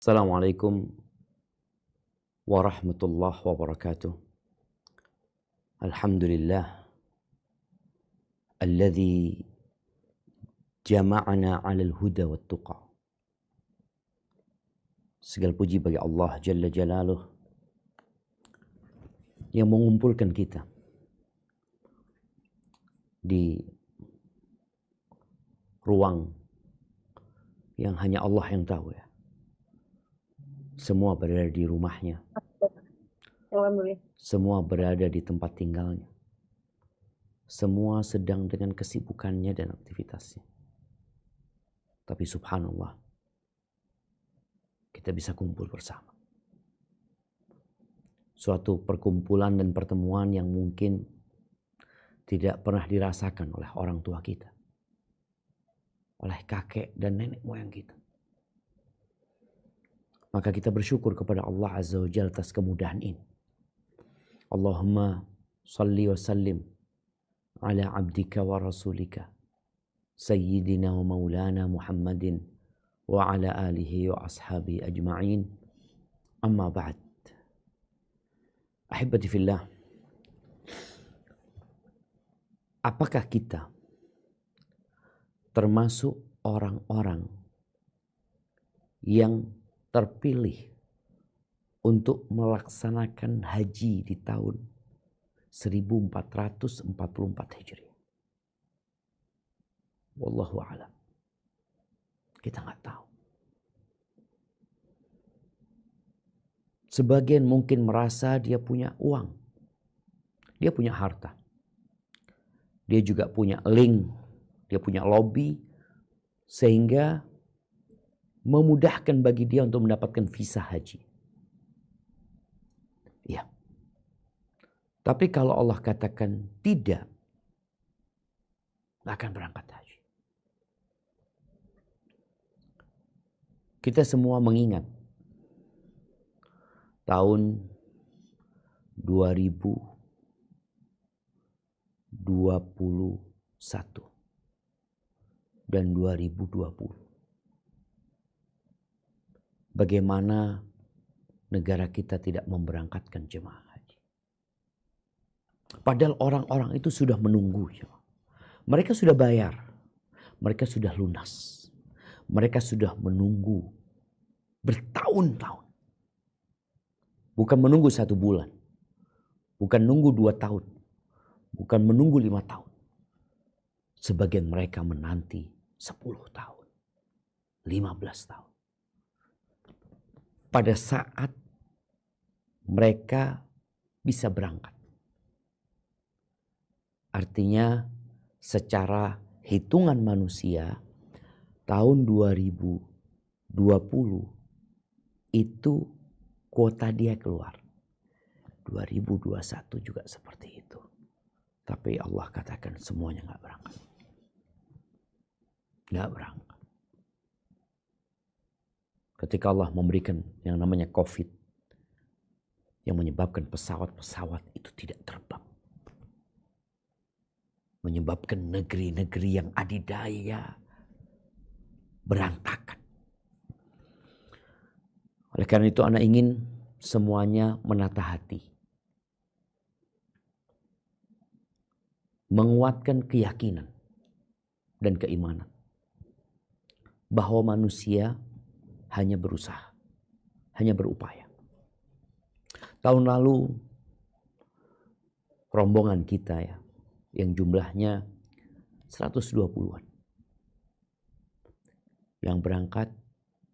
Assalamualaikum warahmatullahi wabarakatuh. Alhamdulillah alladzi jama'ana 'alal huda wat tuqa. Segala puji bagi Allah Jalla Jalaluh yang mengumpulkan kita di ruang yang hanya Allah yang tahu ya. Semua berada di rumahnya. Semua berada di tempat tinggalnya. Semua sedang dengan kesibukannya dan aktivitasnya. Tapi subhanallah, kita bisa kumpul bersama. Suatu perkumpulan dan pertemuan yang mungkin tidak pernah dirasakan oleh orang tua kita. Oleh kakek dan nenek moyang kita. Maka kita bersyukur kepada Allah Azza wa Jalla atas kemudahan ini. Allahumma salli wa sallim ala abdika wa rasulika sayyidina wa maulana Muhammadin wa ala alihi wa ashabi ajma'in. Amma ba'd. Ahibati fillah. Apakah kita termasuk orang-orang yang terpilih untuk melaksanakan haji di tahun 1444 Hijriah? Wallahu a'lam. Kita nggak tahu. Sebagian mungkin merasa dia punya uang. Dia punya harta. Dia juga punya link. Dia punya lobby. Sehingga memudahkan bagi dia untuk mendapatkan visa haji. Ya. Tapi kalau Allah katakan tidak, nggak akan berangkat haji. Kita semua mengingat tahun 2021 dan 2020. Bagaimana negara kita tidak memberangkatkan jemaah haji. Padahal orang-orang itu sudah menunggu. Mereka sudah bayar. Mereka sudah lunas. Mereka sudah menunggu bertahun-tahun. Bukan menunggu 1 bulan. Bukan menunggu 2 tahun. Bukan menunggu 5 tahun. Sebagian mereka menanti 10 tahun. 15 tahun. Pada saat mereka bisa berangkat. Artinya secara hitungan manusia tahun 2020 itu kuota dia keluar. 2021 juga seperti itu. Tapi Allah katakan semuanya gak berangkat. Gak berangkat. Ketika Allah memberikan yang namanya COVID. Yang menyebabkan pesawat-pesawat itu tidak terbang. Menyebabkan negeri-negeri yang adidaya berantakan. Oleh karena itu anak ingin semuanya menata hati. Menguatkan keyakinan dan keimanan. Bahwa manusia hanya berusaha. Hanya berupaya. Tahun lalu rombongan kita ya. Yang jumlahnya 120-an. Yang berangkat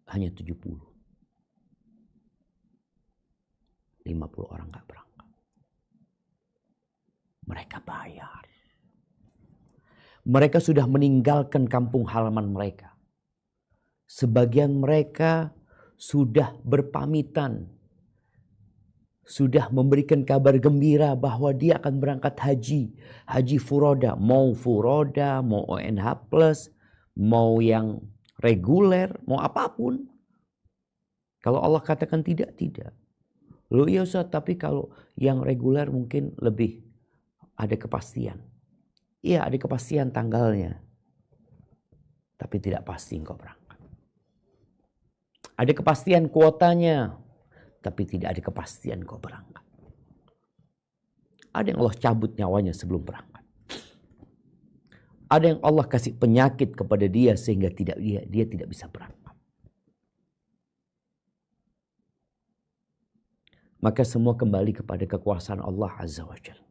hanya 70. 50 orang gak berangkat. Mereka bayar. Mereka sudah meninggalkan kampung halaman mereka. Sebagian mereka sudah berpamitan. Sudah memberikan kabar gembira bahwa dia akan berangkat haji. Haji furoda. Mau furoda, mau ONH+, mau yang reguler, mau apapun. Kalau Allah katakan tidak, tidak. Loh iya Ustaz, tapi kalau yang reguler mungkin lebih ada kepastian. Iya ada kepastian tanggalnya. Tapi tidak pasti engkau berangkat. Ada kepastian kuotanya, tapi tidak ada kepastian kau berangkat. Ada yang Allah cabut nyawanya sebelum berangkat. Ada yang Allah kasih penyakit kepada dia sehingga dia tidak bisa berangkat. Maka semua kembali kepada kekuasaan Allah Azza wa Jalla.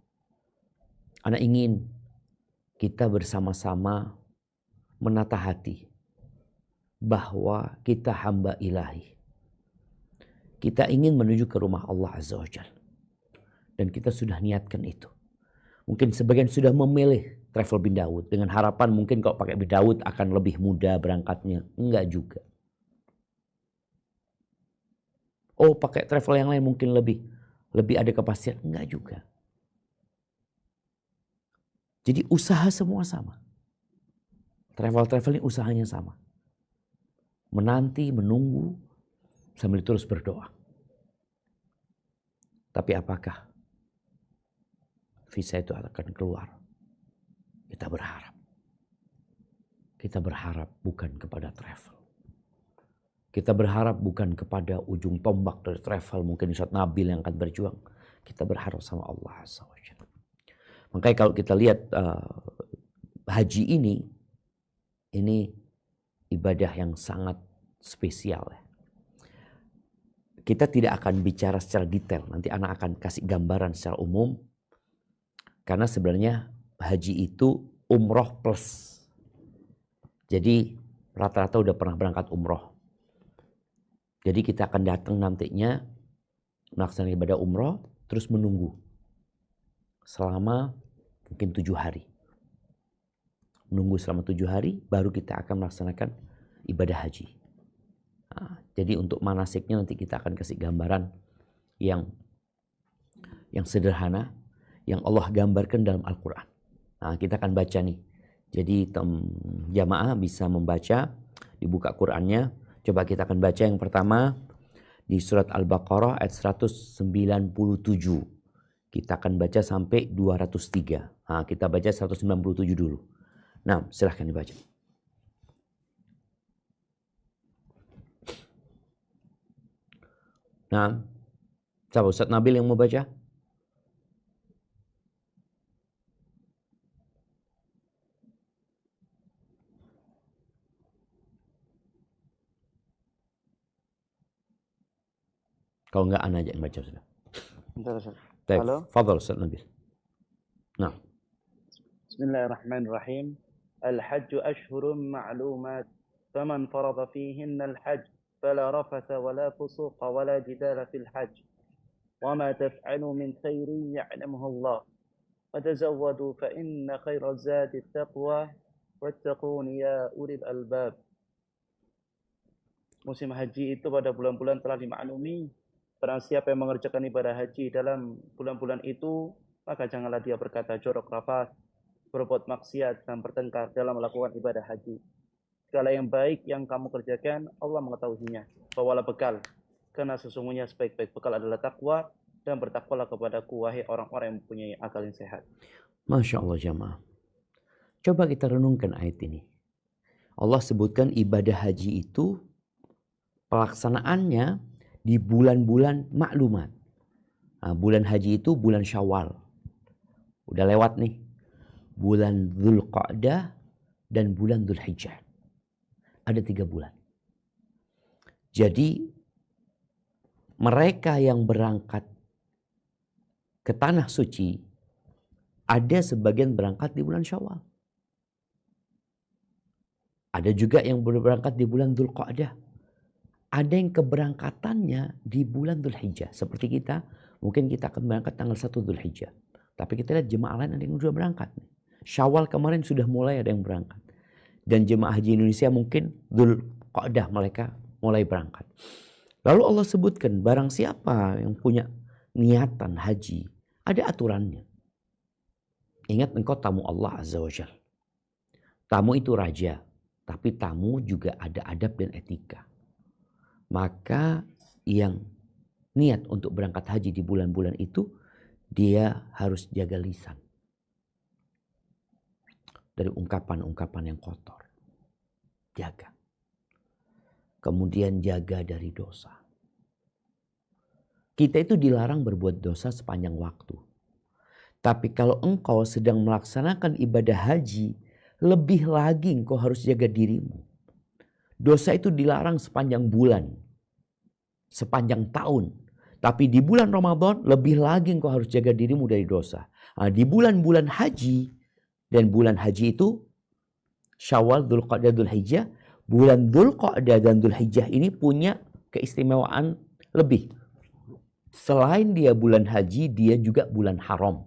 Ana ingin kita bersama-sama menata hati bahwa kita hamba ilahi. Kita ingin menuju ke rumah Allah Azza wa Jalla. Dan kita sudah niatkan itu. Mungkin sebagian sudah memilih travel bin Daud dengan harapan mungkin kalau pakai bin Daud akan lebih mudah berangkatnya. Enggak juga. Oh, pakai travel yang lain mungkin lebih ada kepastian. Enggak juga. Jadi usaha semua sama. Travel ini usahanya sama. Menanti, menunggu, sambil terus berdoa. Tapi apakah visa itu akan keluar? Kita berharap. Kita berharap bukan kepada travel. Kita berharap bukan kepada ujung tombak dari travel. Mungkin Ustaz Nabil yang akan berjuang. Kita berharap sama Allah Azza wa Jalla. Makanya kalau kita lihat haji ini ibadah yang sangat spesial. Kita tidak akan bicara secara detail. Nanti anak akan kasih gambaran secara umum. Karena sebenarnya haji itu umroh plus. Jadi rata-rata udah pernah berangkat umroh. Jadi kita akan datang nantinya melaksanakan ibadah umroh. Terus menunggu. Selama mungkin 7 hari. Menunggu selama 7 hari baru kita akan melaksanakan ibadah haji. Nah, jadi untuk manasiknya nanti kita akan kasih gambaran yang sederhana yang Allah gambarkan dalam Al-Quran. Nah, kita akan baca nih. Jadi jamaah bisa membaca, dibuka Qurannya. Coba kita akan baca yang pertama di surat Al-Baqarah ayat 197. Kita akan baca sampai 203. Nah, kita baca 197 dulu. Nah, silahkan dibaca. Nah, siapa Ustaz Nabil yang mau baca? Kalau enggak Ana aja yang baca sudah. Bentar, Ustaz. Baik, Halo. fadhal Ustaz Nabil. Nah. Bismillahirrahmanirrahim. Al-hajju ashhurun ma'lumat. Faman farada fihinna al-hajj fala rafatha wala fusuqa wala jidala fil hajj. Wa ma taf'alu min khairin ya'lamuhu Allah. Wa tazawwadu fa inna khairaz zadi at-taqwa wattaqun ya ulil albab. Musim haji itu pada bulan-bulan telah dimaklumi. Barang siapa yang mengerjakan ibadah haji dalam bulan-bulan itu, maka janganlah dia berkata jorok rafat, berbuat maksiat dan bertengkar dalam melakukan ibadah haji. Segala yang baik yang kamu kerjakan, Allah mengetahuinya. Bawalah bekal, karena sesungguhnya sebaik-baik bekal adalah takwa, dan bertakwalah kepadaku, wahai orang-orang yang mempunyai akal yang sehat. Masya Allah jamaah. Coba kita renungkan ayat ini. Allah sebutkan ibadah haji itu pelaksanaannya di bulan-bulan maklumat. Nah, bulan haji itu bulan Syawal. Udah lewat nih. Bulan Dzulqa'dah dan bulan Dzulhijjah. Ada 3 bulan. Jadi mereka yang berangkat ke tanah suci ada sebagian berangkat di bulan Syawal. Ada juga yang berangkat di bulan Dzulqa'dah. Ada yang keberangkatannya di bulan Dzulhijjah. Seperti kita, mungkin kita akan berangkat tanggal 1 Dzulhijjah. Tapi kita lihat jemaah lain ada yang sudah berangkat. Syawal kemarin sudah mulai ada yang berangkat. Dan jemaah haji Indonesia mungkin Dzulqa'dah mereka mulai berangkat. Lalu Allah sebutkan barang siapa yang punya niatan haji, ada aturannya. Ingat engkau tamu Allah Azza wa Jalla. Tamu itu raja, tapi tamu juga ada adab dan etika. Maka yang niat untuk berangkat haji di bulan-bulan itu, dia harus jaga lisan. Dari ungkapan-ungkapan yang kotor. Jaga. kemudian jaga dari dosa. Kita itu dilarang berbuat dosa sepanjang waktu. Tapi kalau engkau sedang melaksanakan ibadah haji, lebih lagi engkau harus jaga dirimu. Dosa itu dilarang sepanjang bulan, sepanjang tahun. Tapi di bulan Ramadan lebih lagi engkau harus jaga dirimu dari dosa. Nah, di bulan-bulan haji, dan bulan haji itu Syawal, Dzulqa'dah, Dzulhijjah. Bulan Dzulqa'dah dan Dzulhijjah ini punya keistimewaan lebih. Selain dia bulan haji, dia juga bulan haram,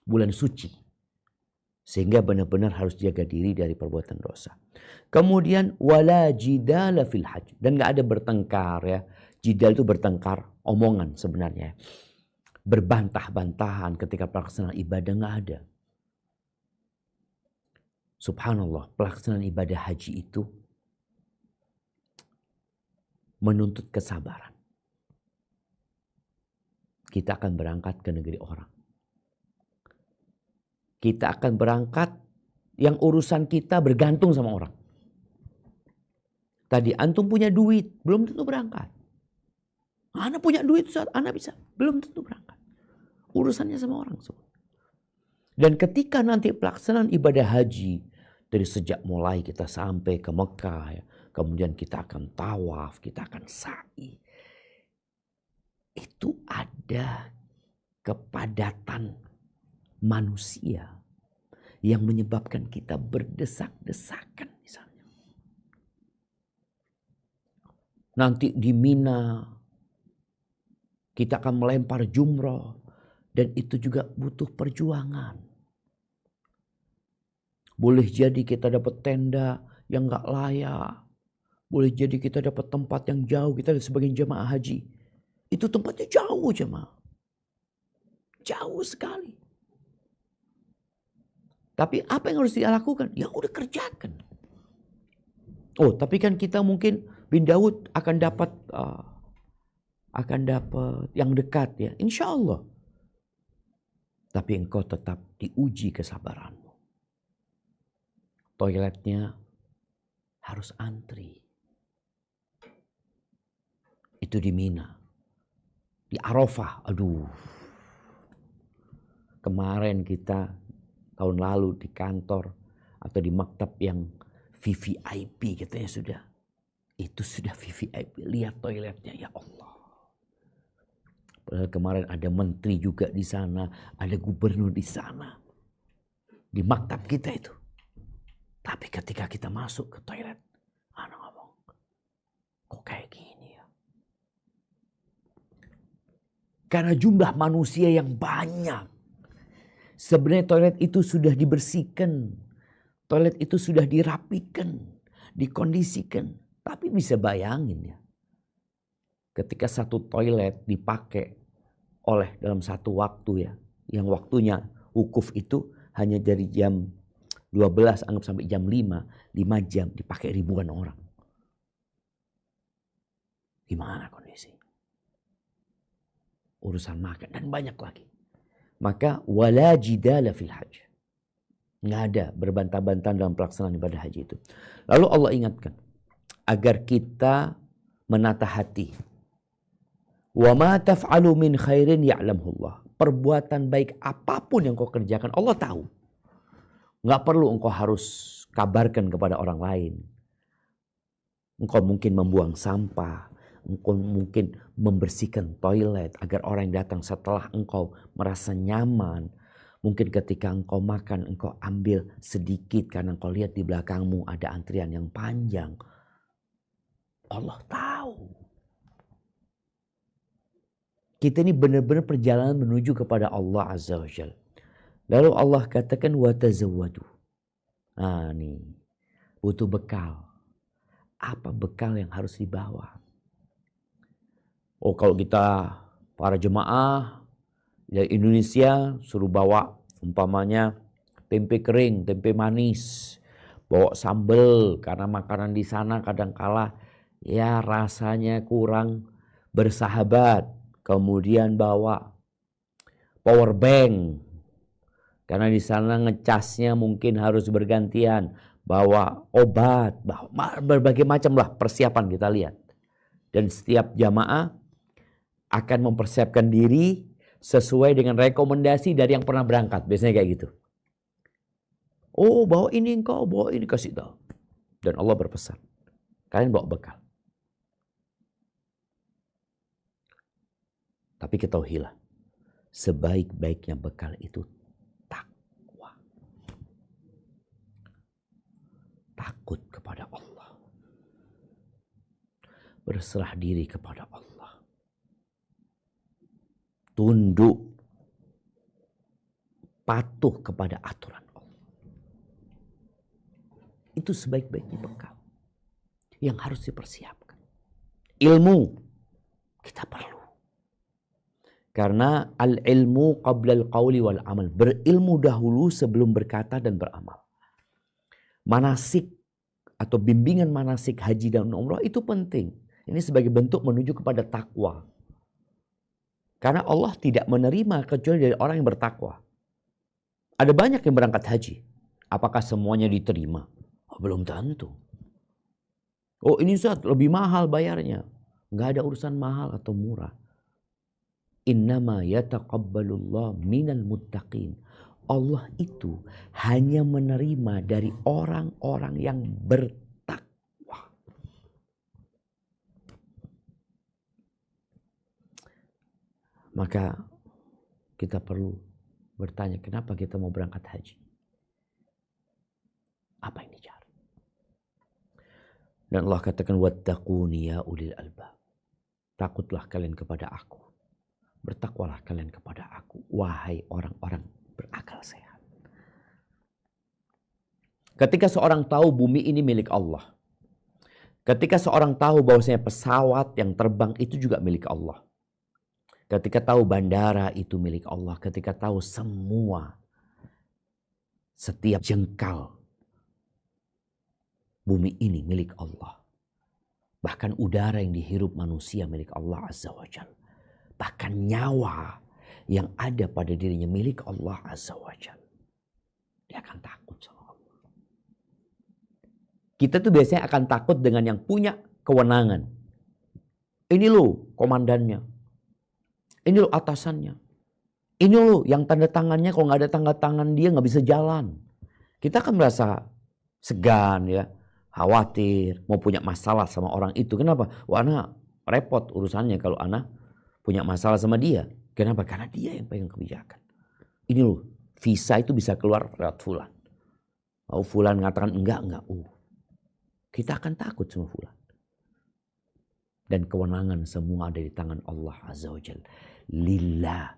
bulan suci. Sehingga benar-benar harus jaga diri dari perbuatan dosa. Kemudian wala jidala fil hajj, dan gak ada bertengkar ya. Jidal itu bertengkar, omongan sebenarnya. Berbantah-bantahan ketika pelaksanaan ibadah gak ada. Subhanallah, pelaksanaan ibadah haji itu menuntut kesabaran. Kita akan berangkat ke negeri orang. Kita akan berangkat yang urusan kita bergantung sama orang. Tadi antum punya duit, belum tentu berangkat. Ana punya duit, saat ana bisa, belum tentu berangkat. Urusannya sama orang semua. Dan ketika nanti pelaksanaan ibadah haji, dari sejak mulai kita sampai ke Mekah, ya, kemudian kita akan tawaf, kita akan sa'i. Itu ada kepadatan manusia yang menyebabkan kita berdesak-desakan misalnya. Nanti di Mina kita akan melempar jumroh, dan itu juga butuh perjuangan. Boleh jadi kita dapat tenda yang gak layak. Boleh jadi kita dapat tempat yang jauh. Kita sebagai jemaah haji, itu tempatnya jauh jemaah. Jauh sekali. Tapi apa yang harus dilakukan? Ya udah kerjakan. Oh, tapi kan kita mungkin bin Daud akan dapat yang dekat ya. Insya Allah. Tapi engkau tetap diuji kesabaranmu. Toiletnya harus antri. Itu di Mina. Di Arafah, aduh. Kemarin kita tahun lalu di kantor atau di maktab yang VVIP katanya sudah. Itu sudah VVIP. Lihat toiletnya, ya Allah. Padahal kemarin ada menteri juga di sana, ada gubernur di sana. Di maktab kita itu. Tapi ketika kita masuk ke toilet, anak ngomong, kok kayak gini ya? Karena jumlah manusia yang banyak. Sebenarnya toilet itu sudah dibersihkan. Toilet itu sudah dirapikan, dikondisikan. Tapi bisa bayangin ya. Ketika satu toilet dipakai oleh dalam satu waktu ya. Yang waktunya wukuf itu hanya dari jam 12 anggap sampai jam 5 jam dipakai ribuan orang. Gimana kondisi? Urusan makan dan banyak lagi. Maka wala jidala fil hajj. Nggak ada berbantah-bantahan dalam pelaksanaan ibadah haji itu. Lalu Allah ingatkan agar kita menata hati. Wa ma taf'alu min khairin ya'lamullah. Perbuatan baik apapun yang kau kerjakan Allah tahu. Nggak perlu engkau harus kabarkan kepada orang lain. Engkau mungkin membuang sampah. Engkau mungkin membersihkan toilet agar orang yang datang setelah engkau merasa nyaman. Mungkin ketika engkau makan, engkau ambil sedikit karena engkau lihat di belakangmu ada antrian yang panjang. Allah tahu. Kita ini benar-benar perjalanan menuju kepada Allah Azza wa Jalla. Lalu Allah katakan watazawwadu. Nah nih, butuh bekal. Apa bekal yang harus dibawa? Oh kalau kita para jemaah dari Indonesia suruh bawa umpamanya tempe kering, tempe manis, bawa sambal karena makanan di sana kadang-kala ya rasanya kurang bersahabat. Kemudian bawa power bank. Karena di sana ngecasnya mungkin harus bergantian. bawa obat, bawa berbagai macam lah persiapan kita lihat. Dan setiap jamaah akan mempersiapkan diri sesuai dengan rekomendasi dari yang pernah berangkat. Biasanya kayak gitu. Oh, bawa ini engkau, bawa ini, kasih tahu. Dan Allah berpesan, kalian bawa bekal. Tapi ketahuilah, sebaik-baiknya bekal itu takwa. Takut kepada Allah. Berserah diri kepada Allah. Tunduk. Patuh kepada aturan Allah. Itu sebaik-baiknya bekal yang harus dipersiapkan. Ilmu kita perlu. Karena al-ilmu qabla al-qawli wal amal. Berilmu dahulu sebelum berkata dan beramal. Manasik atau bimbingan manasik haji dan umrah itu penting. Ini sebagai bentuk menuju kepada takwa. Karena Allah tidak menerima kecuali dari orang yang bertakwa. Ada banyak yang berangkat haji. Apakah semuanya diterima? Oh, belum tentu. Oh, ini Ustaz lebih mahal bayarnya. Nggak ada urusan mahal atau murah. Innama yataqabbalullah minal muttaqin. Allah itu hanya menerima dari orang-orang yang bertakwa. Maka kita perlu bertanya, kenapa kita mau berangkat haji? Apa yang dicari? Dan Allah katakan, wattaquni ya ulil albab. Takutlah kalian kepada aku. Bertakwalah kalian kepada aku, wahai orang-orang berakal sehat. Ketika seorang tahu bumi ini milik Allah. Ketika seorang tahu bahwasanya pesawat yang terbang itu juga milik Allah. Ketika tahu bandara itu milik Allah. Ketika tahu semua, setiap jengkal bumi ini milik Allah. Bahkan udara yang dihirup manusia milik Allah Azza wa Jalla. Bahkan nyawa yang ada pada dirinya milik Allah Azza wa Jalla. Dia akan takut sama Allah. Kita tuh biasanya akan takut dengan yang punya kewenangan. Ini loh komandannya. Ini loh atasannya. Ini loh yang tanda tangannya kalau nggak ada tanda tangan dia nggak bisa jalan. Kita akan merasa segan ya. Khawatir. Mau punya masalah sama orang itu. Kenapa? Wah, ana repot urusannya kalau ana punya masalah sama dia. Kenapa? Karena dia yang pegang kebijakan. Ini loh, visa itu bisa keluar lewat fulan. Oh, fulan mengatakan enggak. Kita akan takut sama fulan. Dan kewenangan semua ada di tangan Allah Azza wa Jalla. Lillah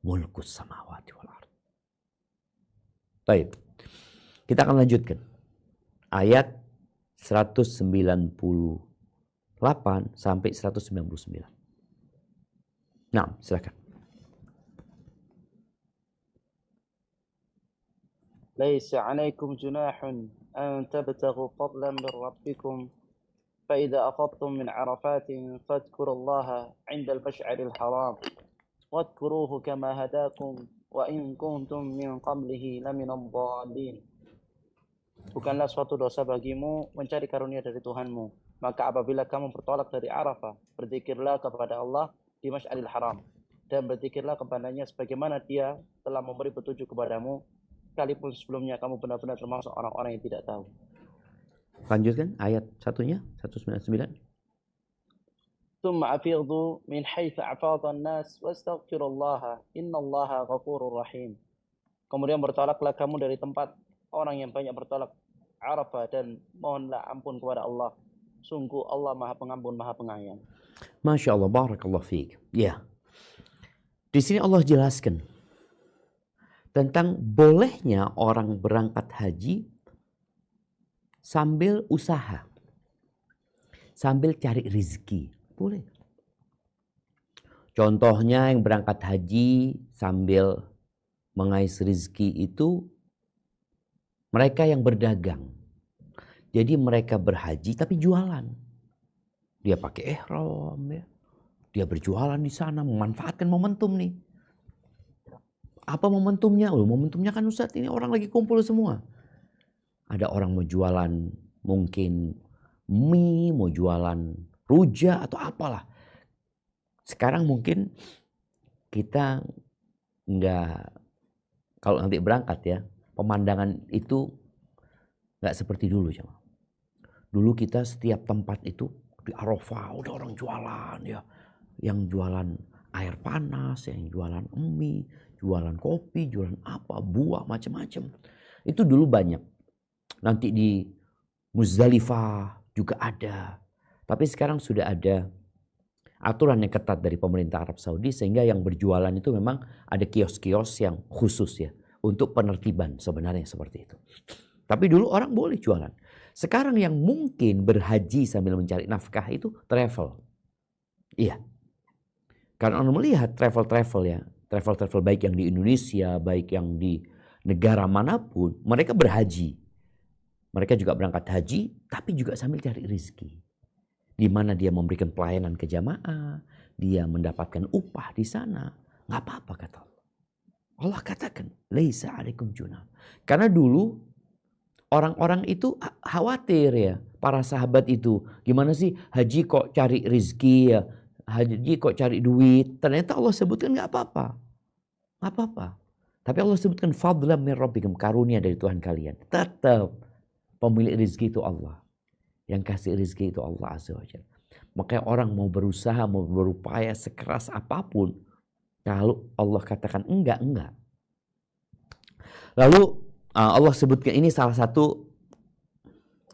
mulkus samawati wal ardh. Baik. Kita akan lanjutkan. Ayat 198 sampai 199. Nah, silakan. Laisa 'alaikum junahun an tabtaghu fadlan min rabbikum fa idza afadtum min 'arafatin fadhkurullaha 'inda al-mash'aril haram wadhkuruhu kama hadakum wa in kuntum min qablihi laminadh dhalin. Bukanlah suatu dosa bagimu mencari karunia dari Tuhanmu. Maka apabila kamu bertolak dari Arafah, berzikirlah kepada Allah di Masy'aril Haram dan berzikirlah kepadanya sebagaimana dia telah memberi petunjuk kepadamu, sekalipun sebelumnya kamu benar-benar termasuk orang-orang yang tidak tahu. Lanjutkan ayat satunya 199. Tsumma afidhu min haitsu afadha an-nas wastaghfirullaha innallaha ghafurur rahim. Kemudian bertolaklah kamu dari tempat orang yang banyak bertolak Arafah dan mohonlah ampun kepada Allah. Sungguh Allah Maha Pengampun, Maha Penyayang. Masya Allah, barakallah fiik. Ya, di sini Allah jelaskan tentang bolehnya orang berangkat haji sambil usaha, sambil cari rezeki, boleh. Contohnya yang berangkat haji sambil mengais rezeki itu mereka yang berdagang. Jadi mereka berhaji tapi jualan. Dia pakai ihram ya. Dia berjualan di sana, memanfaatkan momentum nih. Apa momentumnya? Oh, momentumnya kan Ustaz ini orang lagi kumpul semua. Ada orang mau jualan mungkin mie, mau jualan rujak atau apalah. Sekarang mungkin kita nggak, kalau nanti berangkat ya, pemandangan itu nggak seperti dulu. Dulu kita setiap tempat itu di Arafah udah orang jualan ya. Yang jualan air panas, yang jualan mie, jualan kopi, jualan apa, buah, macam-macam. Itu dulu banyak. Nanti di Muzdalifah juga ada. Tapi sekarang sudah ada aturan yang ketat dari pemerintah Arab Saudi sehingga yang berjualan itu memang ada kios-kios yang khusus ya untuk penertiban sebenarnya seperti itu. Tapi dulu orang boleh jualan. Sekarang yang mungkin berhaji sambil mencari nafkah itu travel. Iya. Karena orang melihat travel-travel ya, travel-travel baik yang di Indonesia, baik yang di negara manapun, mereka berhaji. Mereka juga berangkat haji, tapi juga sambil cari rezeki. Di mana dia memberikan pelayanan ke jamaah, dia mendapatkan upah di sana. Nggak apa-apa kata Allah. Allah katakan, laisa alaikum junah. Karena dulu orang-orang itu khawatir ya, para sahabat itu. Gimana sih haji kok cari rezeki ya, haji kok cari duit. Ternyata Allah sebutkan nggak apa-apa. Nggak apa-apa. Tapi Allah sebutkan fadlan min rabbikum, karunia dari Tuhan kalian. Tetap pemilik rezeki itu Allah. Yang kasih rezeki itu Allah Azza wa Jalla. Makanya orang mau berusaha, mau berupaya sekeras apapun, kalau Allah katakan enggak. Lalu Allah sebutkan ini salah satu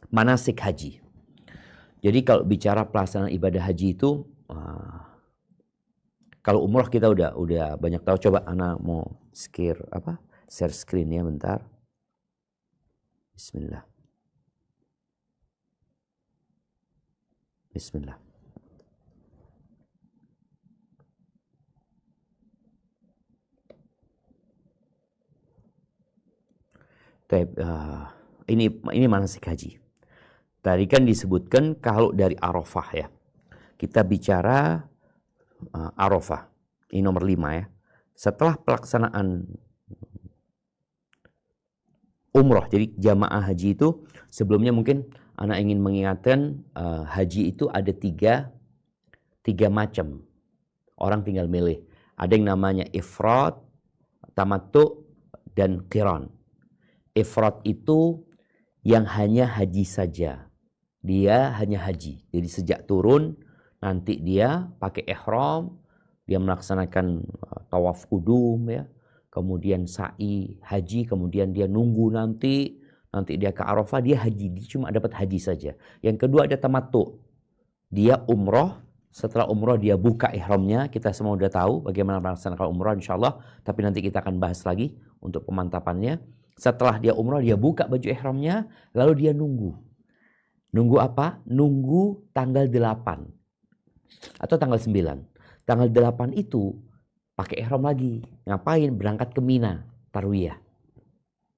manasik haji. Jadi kalau bicara pelaksanaan ibadah haji itu, kalau umrah kita udah banyak tahu. Coba Ana mau share screen ya bentar. Bismillah. Ini manasik haji. Tadi kan disebutkan kalau dari Arafah ya. Kita bicara Arafah. Ini nomor 5 ya. Setelah pelaksanaan umroh. Jadi jamaah haji itu sebelumnya mungkin Ana ingin mengingatkan haji itu ada tiga macam. Orang tinggal milih. Ada yang namanya ifrad, tamattu, dan qiran. Ifrad itu yang hanya haji saja. Dia hanya haji. Jadi sejak turun nanti dia pakai ihram, dia melaksanakan tawaf kudum ya. Kemudian sa'i haji, kemudian dia nunggu nanti dia ke Arafah, dia haji, dia cuma dapat haji saja. Yang kedua ada tamattu. Dia umroh, setelah umroh dia buka ihramnya. Kita semua udah tahu bagaimana melaksanakan umroh insyaallah, tapi nanti kita akan bahas lagi untuk pemantapannya. Setelah dia umroh, dia buka baju ihramnya, lalu dia nunggu. Nunggu apa? Nunggu tanggal 8 atau tanggal 9. Tanggal 8 itu pakai ihram lagi. Ngapain? Berangkat ke Mina, tarwiyah.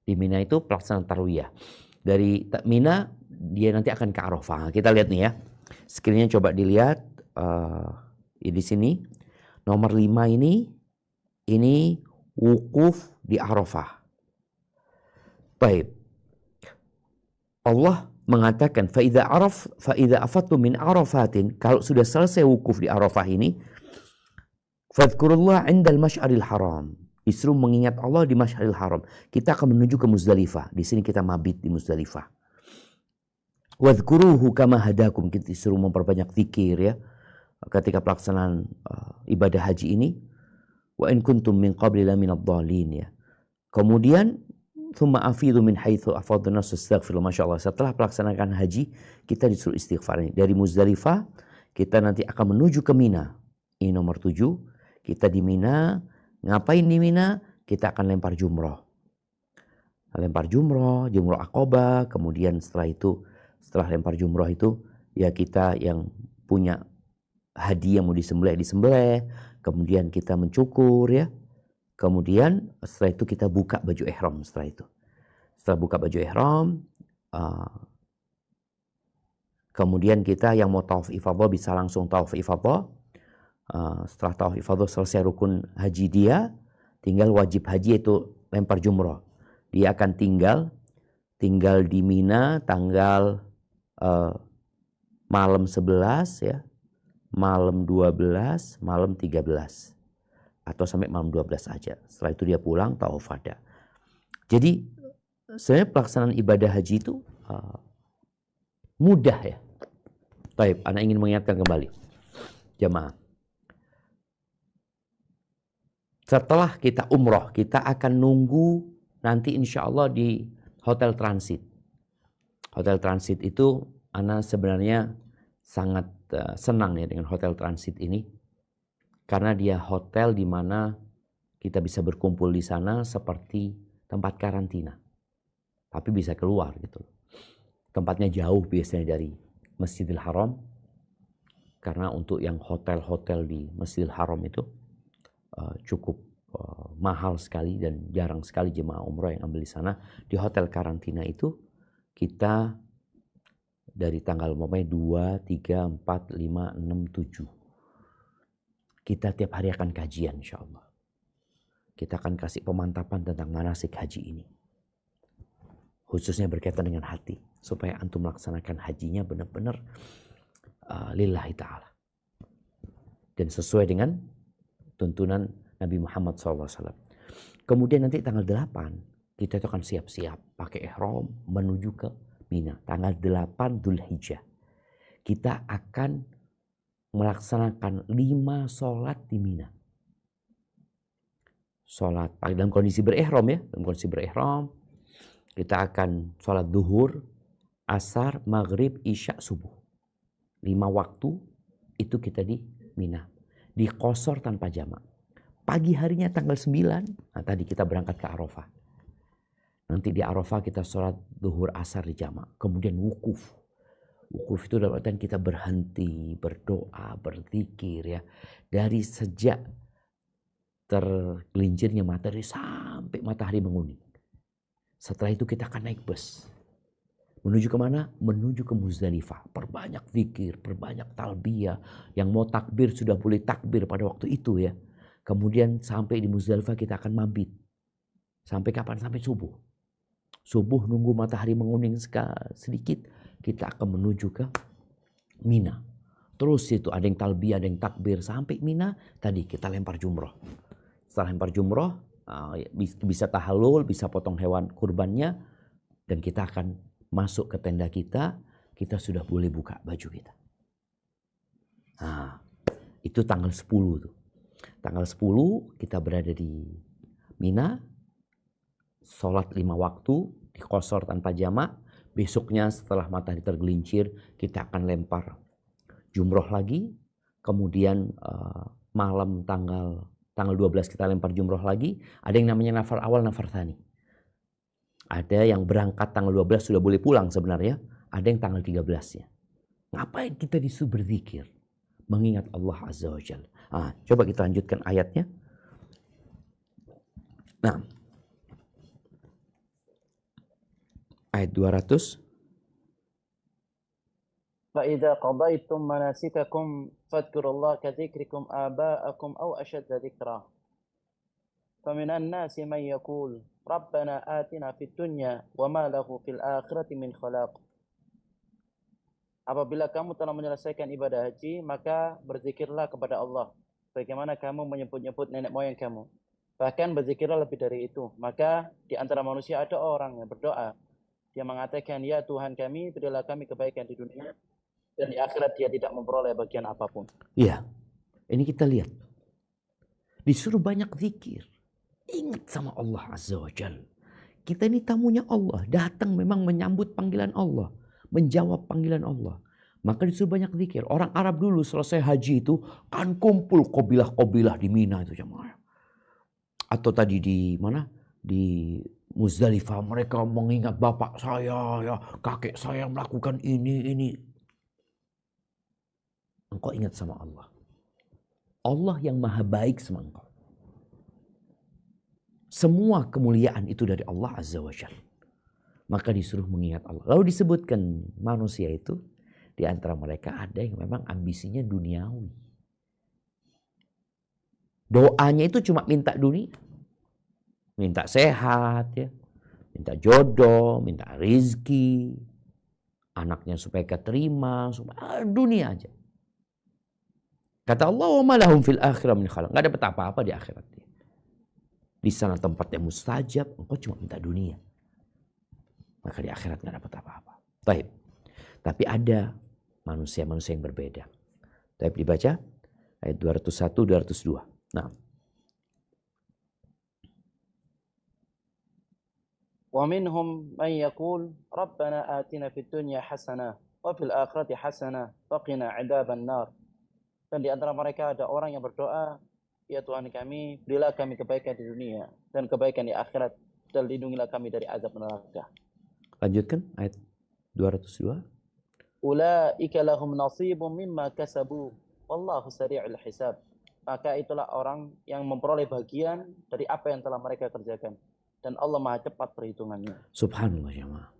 Di Mina itu pelaksanaan tarwiyah. Dari Mina dia nanti akan ke Arafah. Kita lihat nih ya. Screen-nya coba dilihat di sini. Nomor 5 ini wukuf di Arafah. Baik. Allah mengatakan fa idza afattu min arafatin, kalau sudah selesai wukuf di Arafah ini, fadhkurullah 'indal masy'aril haram. Disuruh mengingat Allah di Masy'aril Haram. Kita akan menuju ke Muzdalifah. Di sini kita mabit di Muzdalifah. Wadhkuruhu kama hadakum. Kita disuruh memperbanyak zikir ya. Ketika pelaksanaan ibadah haji ini. Wa in kuntum min qabli la minadh dhalin ya. Kemudian thumma afidhu min haitsu afadha an-nas astaghfirullah. Masyaallah, setelah pelaksanaan haji kita disuruh istighfar ini. Dari Muzdalifah kita nanti akan menuju ke Mina. Ini nomor 7. Kita di Mina. Ngapain di Mina? Kita akan lempar jumroh. Lempar jumroh Aqabah. Kemudian setelah lempar jumroh itu, ya kita yang punya hadiah mau disembelih. Kemudian kita mencukur ya. Kemudian setelah itu kita buka baju ihram setelah itu. Setelah buka baju ihram, kemudian kita yang mau tawaf ifadah bisa langsung tawaf ifadah. Setelah tawaf ifadah selesai rukun haji dia, tinggal wajib haji itu lempar jumroh. Dia akan tinggal tinggal di Mina tanggal malam 11 ya, malam 12, malam 13. Atau sampai malam 12 aja. Setelah itu dia pulang tauf wada. Jadi sebenarnya pelaksanaan ibadah haji itu mudah ya. Baik, Anda ingin mengingatkan kembali jamaah. Setelah kita umroh, kita akan nunggu nanti insya Allah di hotel transit. Hotel transit itu Ana sebenarnya sangat senang ya dengan hotel transit ini. Karena dia hotel di mana kita bisa berkumpul di sana seperti tempat karantina. Tapi bisa keluar gitu. Tempatnya jauh biasanya dari Masjidil Haram. Karena untuk yang hotel-hotel di Masjidil Haram itu cukup mahal sekali dan jarang sekali jemaah umroh yang ambil di sana. Di hotel karantina itu kita dari tanggal 2, 3, 4, 5, 6, 7. Kita tiap hari akan kajian insya Allah. Kita akan kasih pemantapan tentang manasik haji ini. Khususnya berkaitan dengan hati. Supaya antum melaksanakan hajinya benar-benar lillahi ta'ala. Dan sesuai dengan tuntunan Nabi Muhammad SAW. Kemudian nanti tanggal 8 kita itu akan siap-siap pakai ihram menuju ke Mina. Tanggal 8 Dzulhijjah. Kita akan melaksanakan 5 sholat di Mina. Sholat dalam kondisi berihram ya. Dalam kondisi berihram kita akan sholat duhur, asar, maghrib, isya, subuh. 5 waktu itu kita di Mina. Di Qasar tanpa jamak. Pagi harinya tanggal 9, nah tadi kita berangkat ke Arafah. Nanti di Arafah kita sholat duhur asar di jamak. Kemudian wukuf. Wukuf itu dalam artian kita berhenti, berdoa, berzikir ya. Dari sejak tergelincirnya matahari sampai matahari menguning. Setelah itu kita akan naik bus. Menuju kemana? Menuju ke Muzdalifah. Perbanyak zikir, perbanyak talbiyah. Yang mau takbir sudah boleh takbir pada waktu itu ya. Kemudian sampai di Muzdalifah kita akan mabit. Sampai kapan? Sampai subuh. Subuh nunggu matahari menguning sedikit. Kita akan menuju ke Mina. Terus itu ada yang talbiyah, ada yang takbir. Sampai Mina tadi kita lempar jumroh. Setelah lempar jumroh bisa tahallul, bisa potong hewan kurbannya. Dan kita akan masuk ke tenda kita sudah boleh buka baju kita. Nah, itu tanggal 10 tuh. Tanggal 10 kita berada di Mina, sholat 5 waktu di Qasar tanpa jamak. Besoknya setelah matahari tergelincir kita akan lempar jumroh lagi. Kemudian malam tanggal 12 kita lempar jumroh lagi. Ada yang namanya nafar awal, nafar thani. Ada yang berangkat tanggal 12 sudah boleh pulang sebenarnya. Ada yang tanggal 13-nya. Ngapain kita disuruh berzikir? Mengingat Allah Azza wa Jalla. Coba kita lanjutkan ayatnya. Nah. Ayat 200. فَإِذَا قَضَيْتُمْ مَنَاسِكَكُمْ فَاذْكُرُوا اللَّهَ كَذِكْرِكُمْ آبَاءَكُمْ أَوْ أَشَدَّ ذِكْرًا فَمِنَ النَّاسِ مَنْ يَقُولُ رَبَّنَا آتِنَا فِي الدُّنْيَا وَمَا لَهُ فِي الْآخِرَةِ مِنْ خَلَاقٍ. Apabila kamu telah menyelesaikan ibadah haji, maka berzikirlah kepada Allah. Bagaimana kamu menyebut-nyebut nenek moyang kamu. Bahkan berzikirlah lebih dari itu. Maka di antara manusia ada orang yang berdoa. Dia mengatakan, ya Tuhan kami, berilah kami kebaikan di dunia. Dan di akhirat dia tidak memperoleh bagian apapun. Iya, ini kita lihat. Disuruh banyak zikir. Ingat sama Allah Azza wa Jalla. Kita ini tamunya Allah. Datang memang menyambut panggilan Allah. Menjawab panggilan Allah. Maka disuruh banyak zikir. Orang Arab dulu selesai haji itu kan kumpul qabilah-qabilah di Mina itu jemaah. Atau tadi di mana? Di Muzdalifah mereka mengingat bapak saya, ya, kakek saya melakukan ini. Engkau ingat sama Allah. Allah yang maha baik sama engkau. Semua kemuliaan itu dari Allah Azza wa Jalla. Maka disuruh mengingat Allah. Lalu disebutkan manusia itu. Di antara mereka ada yang memang ambisinya duniawi. Doanya itu cuma minta dunia. Minta sehat ya. minta jodoh, minta rizki, anaknya supaya keterima, supaya dunia aja. Kata Allah, wa ma lahum fil akhirah min khalaq. Enggak dapat apa-apa di akhirat. Di sana tempatnya mustajab, engkau cuma minta dunia. Maka di akhirat enggak dapat apa-apa. Baik. Tapi ada manusia-manusia yang berbeda. Baik, dibaca ayat 201 202. Nah. Wa minhum man yaqul rabbana atina fid dunya hasanah wa fil akhirati hasanah wa qina adzaban nar. Dan di antara mereka ada orang yang berdoa, ya Tuhan kami, berilah kami kebaikan di dunia dan kebaikan di akhirat, dan lindungilah kami dari azab neraka. Lanjutkan ayat 202. Ulaika lahum nasibun mimma kasabu wallahu sari'ul hisab. Maka itulah orang yang memperoleh bagian dari apa yang telah mereka kerjakan, dan Allah Maha cepat perhitungannya. Subhanallah jemaah.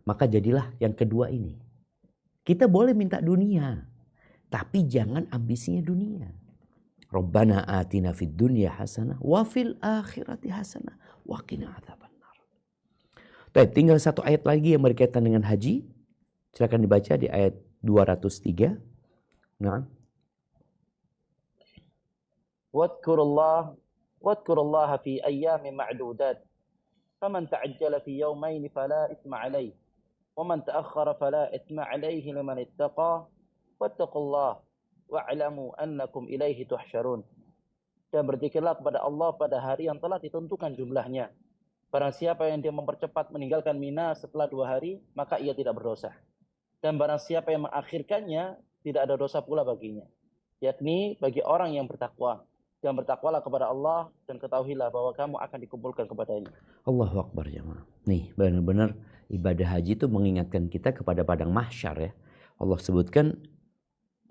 Maka jadilah yang kedua ini. Kita boleh minta dunia, tapi jangan ambisinya dunia. Rabbana atina fid dunya hasanah wa fil akhirati hasanah wa qina adzabannar. Baik, tinggal satu ayat lagi yang berkaitan dengan haji. Silakan dibaca di ayat 203. Nah. Wadhkurullaha fi ayyamin ma'dudat. Faman ta'ajjala fi yawmayn fala ithma alayhi. Wa man ta'akhkhara fala ithma alayhi liman ittaqa. Wattaqullah wa'lamu annakum ilaihi tuhsyarun. Dan berzikirlah kepada Allah pada hari yang telah ditentukan jumlahnya. Barang siapa yang dia mempercepat meninggalkan Mina setelah 2 hari, maka ia tidak berdosa. Dan barang siapa yang mengakhirkannya, tidak ada dosa pula baginya. Yakni bagi orang yang bertakwa. Dan bertakwalah kepada Allah dan ketahuilah bahwa kamu akan dikumpulkan kepadanya. Allahu Akbar jemaah. Nih benar-benar ibadah haji itu mengingatkan kita kepada padang mahsyar ya. Allah sebutkan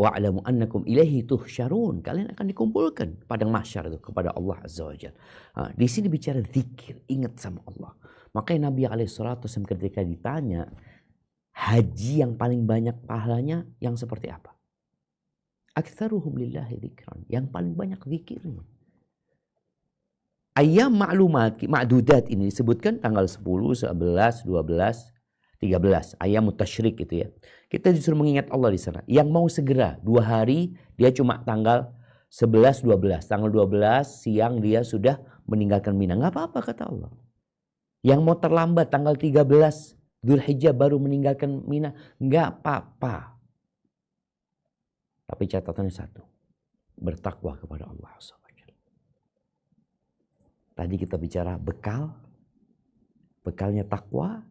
wa'lamu annakum ilaihi tuhsyarun. Kalian akan dikumpulkan padang mahsyar itu kepada Allah Azza wa Jalla. Di sini bicara zikir, ingat sama Allah. Makanya Nabi SAW ketika ditanya haji yang paling banyak pahalanya yang seperti apa? Aktsaruhum lillahi dzikran, yang paling banyak zikirnya. Ayyam ma'dudat ini disebutkan tanggal 10, 11, 12, 13. Ayyamut tasyrik itu ya. Kita disuruh mengingat Allah di sana. Yang mau segera 2 hari dia cuma tanggal 11, 12. Tanggal 12 siang dia sudah meninggalkan Mina. Enggak apa-apa kata Allah. Yang mau terlambat tanggal 13 Dzulhijjah baru meninggalkan Mina. Enggak apa-apa. Tapi catatannya satu. Bertakwa kepada Allah SWT. Tadi kita bicara bekal. Bekalnya takwa.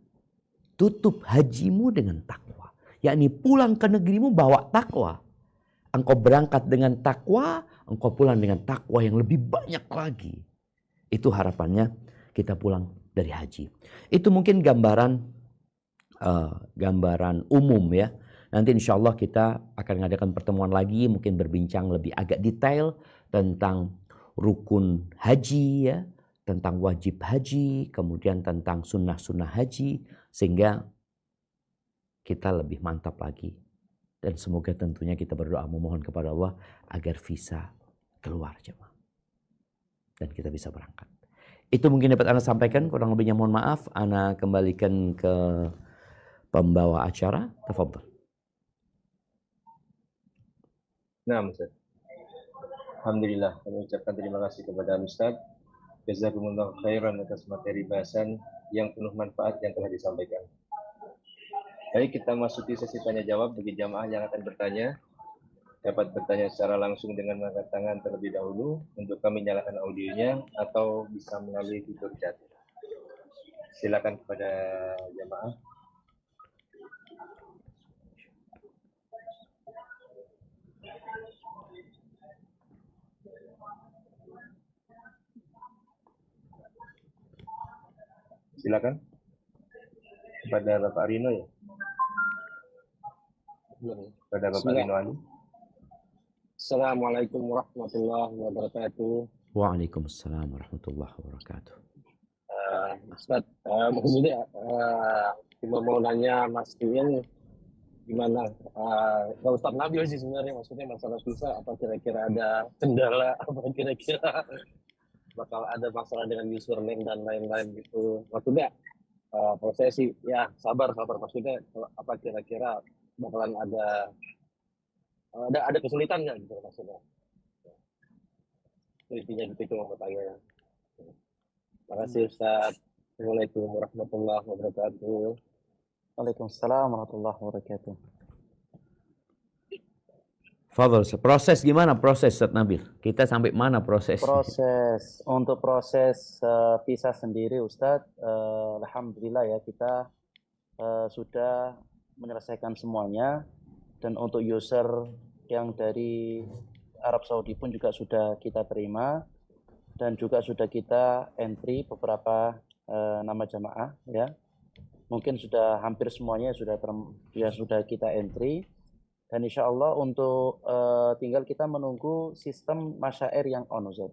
Tutup hajimu dengan takwa. Yakni pulang ke negerimu bawa takwa. Engkau berangkat dengan takwa. Engkau pulang dengan takwa yang lebih banyak lagi. Itu harapannya kita pulang dari haji. Itu mungkin gambaran umum ya. Nanti insya Allah kita akan mengadakan pertemuan lagi, mungkin berbincang lebih agak detail tentang rukun haji ya, tentang wajib haji, kemudian tentang sunnah-sunnah haji, sehingga kita lebih mantap lagi. Dan semoga tentunya kita berdoa memohon kepada Allah agar visa keluar jemaah. Dan kita bisa berangkat. Itu mungkin dapat Anda sampaikan, kurang lebihnya mohon maaf. Anda kembalikan ke pembawa acara. Tafadhol. Nah, Ustaz. Alhamdulillah, kami ucapkan terima kasih kepada Ustaz. Jazakumullah khairan atas materi bahasan yang penuh manfaat yang telah disampaikan. Baik, kita masuki sesi tanya jawab bagi jamaah yang akan bertanya. Dapat bertanya secara langsung dengan mengangkat tangan terlebih dahulu untuk kami nyalakan audionya atau bisa melalui fitur chat. Silakan kepada jamaah. Silakan kepada Bapak Rino ya. Kepada Bapak Rino Ali. Assalamualaikum warahmatullahi wabarakatuh. Waalaikumsalam warahmatullahi wabarakatuh. Ustaz, maksudnya cuma mau nanya Mas Kiwin gimana? Kalau Ustaz Nabil sih sebenarnya maksudnya masalah susah apa kira-kira ada kendala apa kira-kira bakal ada masalah dengan username dan lain-lain gitu. Maksudnya prosesi ya sabar maksudnya apa kira-kira bakalan ada kesulitan nggak gitu maksudnya. Itu intinya gitu itu mau bertanya. Terima kasih Ustaz. Assalamualaikum warahmatullahi wabarakatuh. Waalaikumsalam warahmatullahi wabarakatuh. Fadhol, proses gimana proses Ustaz Nabil? Kita sampai mana proses? Untuk proses visa sendiri Ustadz, alhamdulillah ya kita sudah menyelesaikan semuanya, dan untuk user yang dari Arab Saudi pun juga sudah kita terima, dan juga sudah kita entry beberapa nama jamaah ya. Mungkin sudah hampir semuanya sudah kita entry. Dan insya Allah untuk tinggal kita menunggu sistem masyair yang on, Ustaz.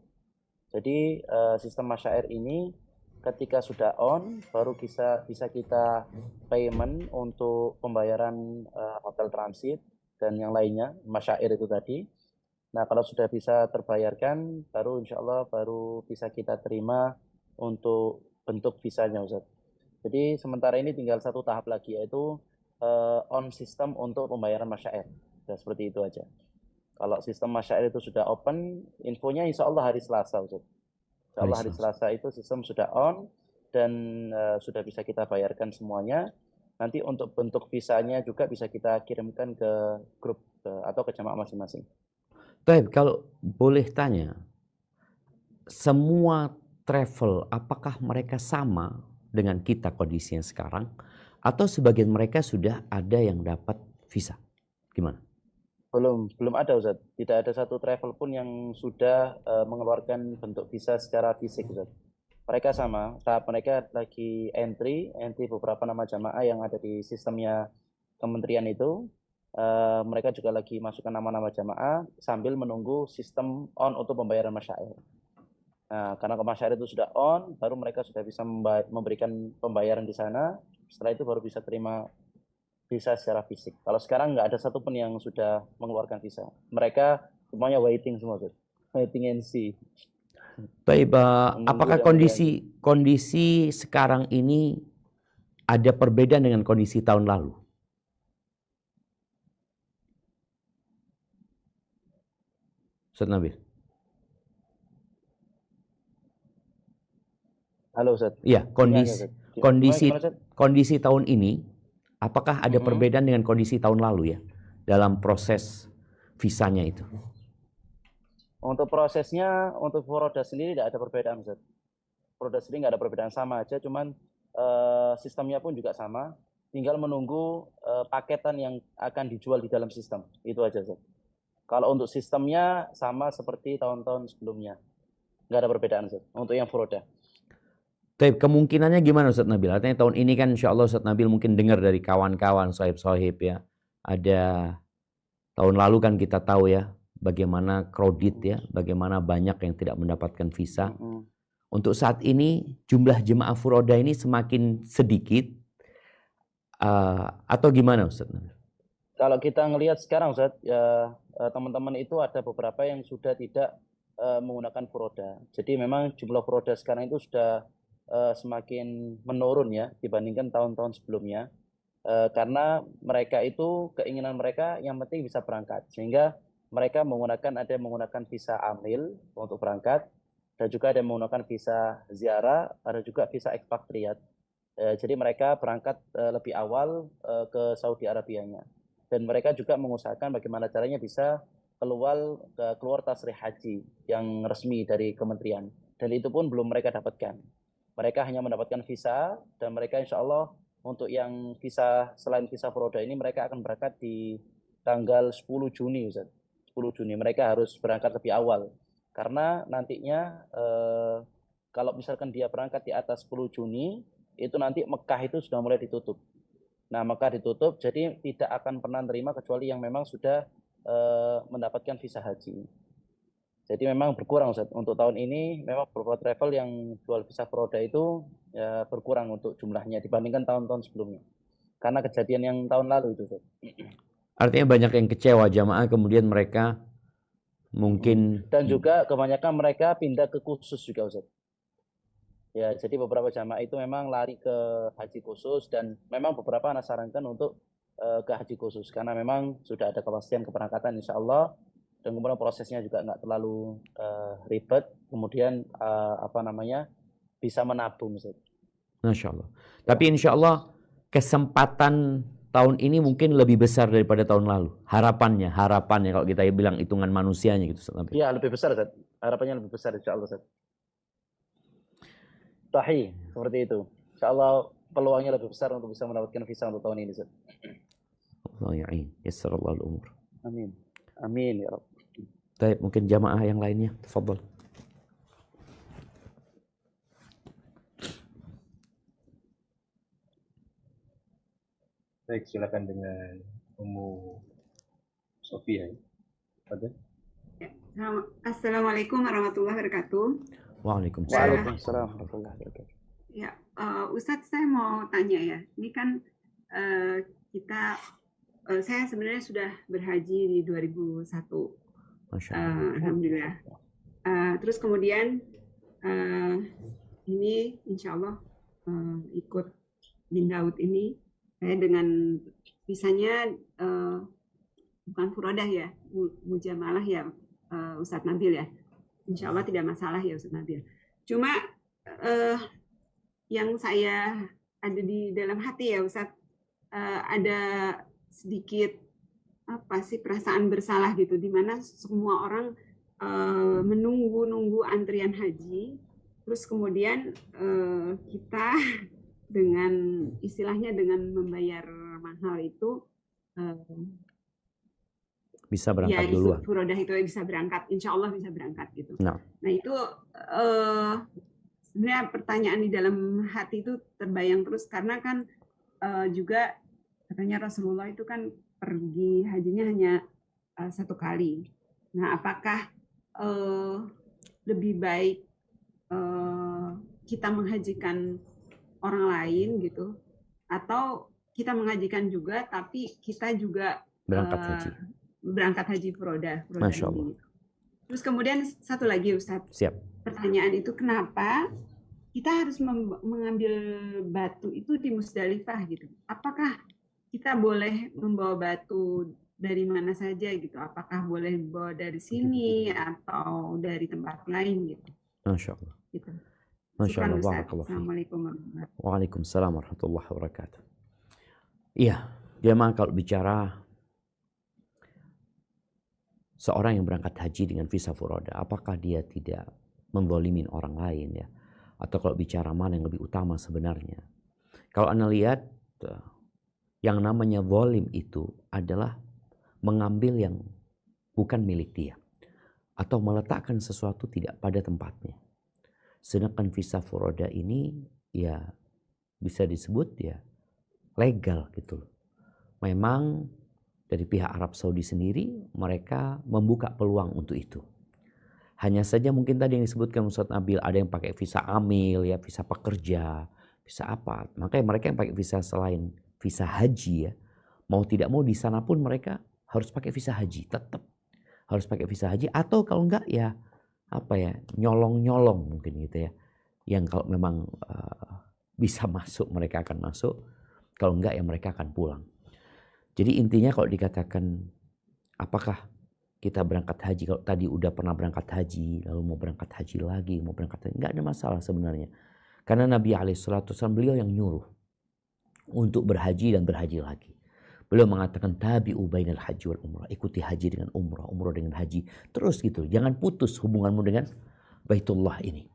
Jadi sistem masyair ini ketika sudah on, baru bisa kita payment untuk pembayaran hotel transit dan yang lainnya, masyair itu tadi. Nah kalau sudah bisa terbayarkan, baru insya Allah baru bisa kita terima untuk bentuk visanya, Ustaz. Jadi sementara ini tinggal satu tahap lagi, yaitu on sistem untuk pembayaran masyair. Ya, seperti itu aja. Kalau sistem masyair itu sudah open, infonya insya Allah hari Selasa, Ustaz. Insya Allah hari Selasa itu sistem sudah on dan sudah bisa kita bayarkan semuanya. Nanti untuk bentuk visanya juga bisa kita kirimkan ke grup atau ke jamaah masing-masing. Baik, kalau boleh tanya, semua travel apakah mereka sama dengan kita kondisinya sekarang? Atau sebagian mereka sudah ada yang dapat visa? Gimana? Belum ada Ustaz. Tidak ada satu travel pun yang sudah mengeluarkan bentuk visa secara fisik Ustaz. Mereka sama, tahap mereka lagi entry beberapa nama jamaah yang ada di sistemnya kementerian itu. Mereka juga lagi masukkan nama-nama jamaah sambil menunggu sistem on untuk pembayaran masyair. Nah, karena masyair itu sudah on, baru mereka sudah bisa memberikan pembayaran di sana. Setelah itu baru bisa terima visa secara fisik. Kalau sekarang nggak ada satupun yang sudah mengeluarkan visa. Mereka semuanya waiting semua, waiting and see. Baik, apakah kondisi sekarang ini ada perbedaan dengan kondisi tahun lalu? Ustaz Nabil. Halo Ustaz. Iya, kondisi tahun ini, apakah ada perbedaan dengan kondisi tahun lalu ya dalam proses visanya itu? Untuk prosesnya, untuk Furoda sendiri tidak ada perbedaan, Ustaz. Furoda sendiri nggak ada perbedaan, sama aja, cuman sistemnya pun juga sama. Tinggal menunggu paketan yang akan dijual di dalam sistem, itu aja, Ustaz. Kalau untuk sistemnya sama seperti tahun-tahun sebelumnya, nggak ada perbedaan, Ustaz. Untuk yang Furoda. Tapi kemungkinannya gimana Ustaz Nabil? Artinya tahun ini kan insya Allah Ustaz Nabil mungkin dengar dari kawan-kawan, sohib-sohib ya. Ada tahun lalu kan kita tahu ya bagaimana kredit ya, bagaimana banyak yang tidak mendapatkan visa. Untuk saat ini jumlah jemaah Furoda ini semakin sedikit atau gimana Ustaz Nabil? Kalau kita ngelihat sekarang Ustaz, ya teman-teman itu ada beberapa yang sudah tidak menggunakan Furoda. Jadi memang jumlah Furoda sekarang itu sudah semakin menurun ya dibandingkan tahun-tahun sebelumnya, karena mereka itu keinginan mereka yang penting bisa berangkat, sehingga mereka ada yang menggunakan visa amil untuk berangkat, dan juga ada yang menggunakan visa ziarah, ada juga visa ekspatriat. Jadi mereka berangkat lebih awal ke Saudi Arabianya, dan mereka juga mengusahakan bagaimana caranya bisa keluar tasrih haji yang resmi dari kementerian, dan itu pun belum mereka dapatkan. Mereka hanya mendapatkan visa, dan mereka insya Allah untuk yang visa selain visa Furoda ini mereka akan berangkat di tanggal 10 Juni Ustaz. 10 Juni mereka harus berangkat lebih awal, karena nantinya kalau misalkan dia berangkat di atas 10 Juni itu nanti Mekah itu sudah mulai ditutup. Nah Mekah ditutup, jadi tidak akan pernah terima kecuali yang memang sudah mendapatkan visa haji. Jadi memang berkurang Ustaz. Untuk tahun ini memang beberapa travel yang jual visa Furoda itu ya berkurang untuk jumlahnya dibandingkan tahun-tahun sebelumnya. Karena kejadian yang tahun lalu itu Ustaz. Artinya banyak yang kecewa jamaah, kemudian mereka mungkin dan juga kebanyakan mereka pindah ke khusus juga Ustaz. Ya, jadi beberapa jamaah itu memang lari ke haji khusus dan memang beberapa anak sarankan untuk ke haji khusus karena memang sudah ada kepastian keberangkatan insya Allah dan kemudian prosesnya juga nggak terlalu ribet, kemudian bisa menabung. Masya Allah. Tapi insya Allah kesempatan tahun ini mungkin lebih besar daripada tahun lalu. Harapannya kalau kita bilang hitungan manusianya gitu. Iya, lebih besar, Ustaz. Harapannya lebih besar insya Allah, Ustaz. Sahih, seperti itu. Insya Allah peluangnya lebih besar untuk bisa mendapatkan visa untuk tahun ini, Ustaz. Allah ya'in. Yassarallahu al-umur. Amin. Amin ya Rabb. Baik, mungkin jamaah yang lainnya. Tafadhal. Baik, silakan dengan Ummu Sofia. Ada? Assalamualaikum warahmatullahi wabarakatuh. Waalaikumsalam. Waalaikumsalam warahmatullahi wabarakatuh. Ya, Ustadz, saya mau tanya ya. Ini kan saya sebenarnya sudah berhaji di 2001. Masya Allah. Alhamdulillah. Terus kemudian ini insya Allah ikut bin Daud ini. Saya dengan visanya bukan furodah ya, mujamalah ya, Ustadz Nabil ya. Insya Allah tidak masalah ya Ustadz Nabil. Cuma yang saya ada di dalam hati ya Ustadz, ada sedikit perasaan bersalah gitu, di mana semua orang menunggu antrian haji, terus kemudian kita dengan istilahnya dengan membayar mahal itu bisa berangkat duluan. Furodah itu bisa berangkat, insya Allah bisa berangkat gitu. Nah itu sebenarnya pertanyaan di dalam hati itu terbayang terus karena kan juga katanya Rasulullah itu kan pergi hajinya hanya satu kali. Nah apakah lebih baik kita menghajikan orang lain gitu, atau kita mengajikan juga tapi kita juga berangkat haji furodah Masya Allah. gitu. Terus kemudian satu lagi Ustadz, Siap. Pertanyaan itu kenapa kita harus mengambil batu itu di Musdalifah gitu? Apakah kita boleh membawa batu dari mana saja gitu? Apakah boleh bawa dari sini atau dari tempat lain gitu? Masya Allah. Gitu. Masya Allah. Assalamualaikum warahmatullahi wabarakatuh. Waalaikumsalam warahmatullahi wabarakatuh. Iya, jemaah kalau bicara seorang yang berangkat haji dengan visa furoda, apakah dia tidak menzalimin orang lain ya? Atau kalau bicara mana yang lebih utama sebenarnya? Kalau Anda lihat, yang namanya zalim itu adalah mengambil yang bukan milik dia. Atau meletakkan sesuatu tidak pada tempatnya. Sedangkan visa furoda ini ya bisa disebut ya legal gitu loh. Memang dari pihak Arab Saudi sendiri mereka membuka peluang untuk itu. Hanya saja mungkin tadi yang disebutkan Ustadz Nabil, ada yang pakai visa amil ya, visa pekerja, visa apa. Makanya mereka yang pakai visa selain visa haji ya, mau tidak mau di sana pun mereka harus pakai visa haji, tetap harus pakai visa haji, atau kalau enggak ya nyolong mungkin gitu ya. Yang kalau memang bisa masuk mereka akan masuk, kalau enggak ya mereka akan pulang. Jadi intinya kalau dikatakan apakah kita berangkat haji, kalau tadi udah pernah berangkat haji lalu mau berangkat haji lagi, mau berangkat haji, enggak ada masalah sebenarnya. Karena Nabi SAW beliau yang nyuruh untuk berhaji dan berhaji lagi. Beliau mengatakan tabi'u bainal haji wal umrah, ikuti haji dengan umrah, umrah dengan haji, terus gitu. Jangan putus hubunganmu dengan Baitullah ini.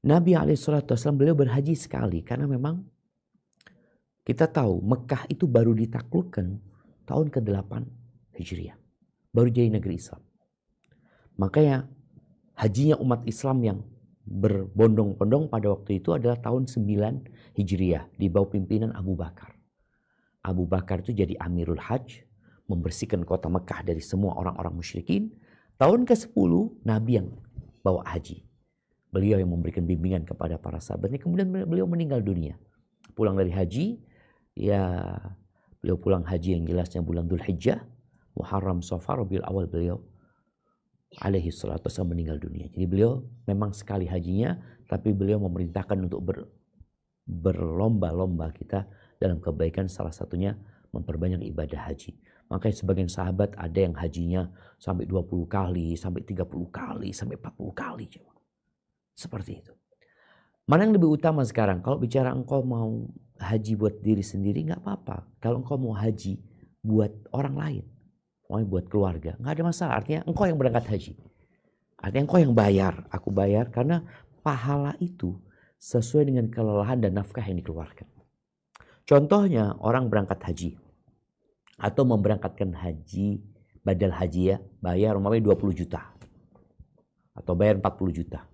Nabi SAW beliau berhaji sekali karena memang kita tahu Mekah itu baru ditaklukkan tahun ke-8 Hijriah. Baru jadi negeri Islam. Makanya hajinya umat Islam yang berbondong-bondong pada waktu itu adalah tahun 9 Hijriah di bawah pimpinan Abu Bakar. Abu Bakar itu jadi Amirul Hajj, membersihkan kota Mekah dari semua orang-orang musyrikin. Tahun ke-10 Nabi yang bawa haji. Beliau yang memberikan bimbingan kepada para sahabatnya. Kemudian beliau meninggal dunia. Pulang dari haji, ya beliau pulang haji yang jelasnya bulan Dzulhijjah, Muharram, Safar, Rabiul Awal beliau alaihi salatu wasallam meninggal dunia. Jadi beliau memang sekali hajinya, tapi beliau memerintahkan untuk berlomba-lomba kita dalam kebaikan, salah satunya memperbanyak ibadah haji. Makanya sebagian sahabat ada yang hajinya sampai 20 kali, sampai 30 kali, sampai 40 kali. Seperti itu. Mana yang lebih utama sekarang? Kalau bicara engkau mau haji buat diri sendiri nggak apa-apa. Kalau engkau mau haji buat orang lain, mau buat keluarga, nggak ada masalah. Artinya engkau yang berangkat haji. Artinya engkau yang bayar, aku bayar, karena pahala itu sesuai dengan kelelahan dan nafkah yang dikeluarkan. Contohnya orang berangkat haji atau memberangkatkan haji, badal haji ya, bayar umpamanya 20 juta atau bayar 40 juta.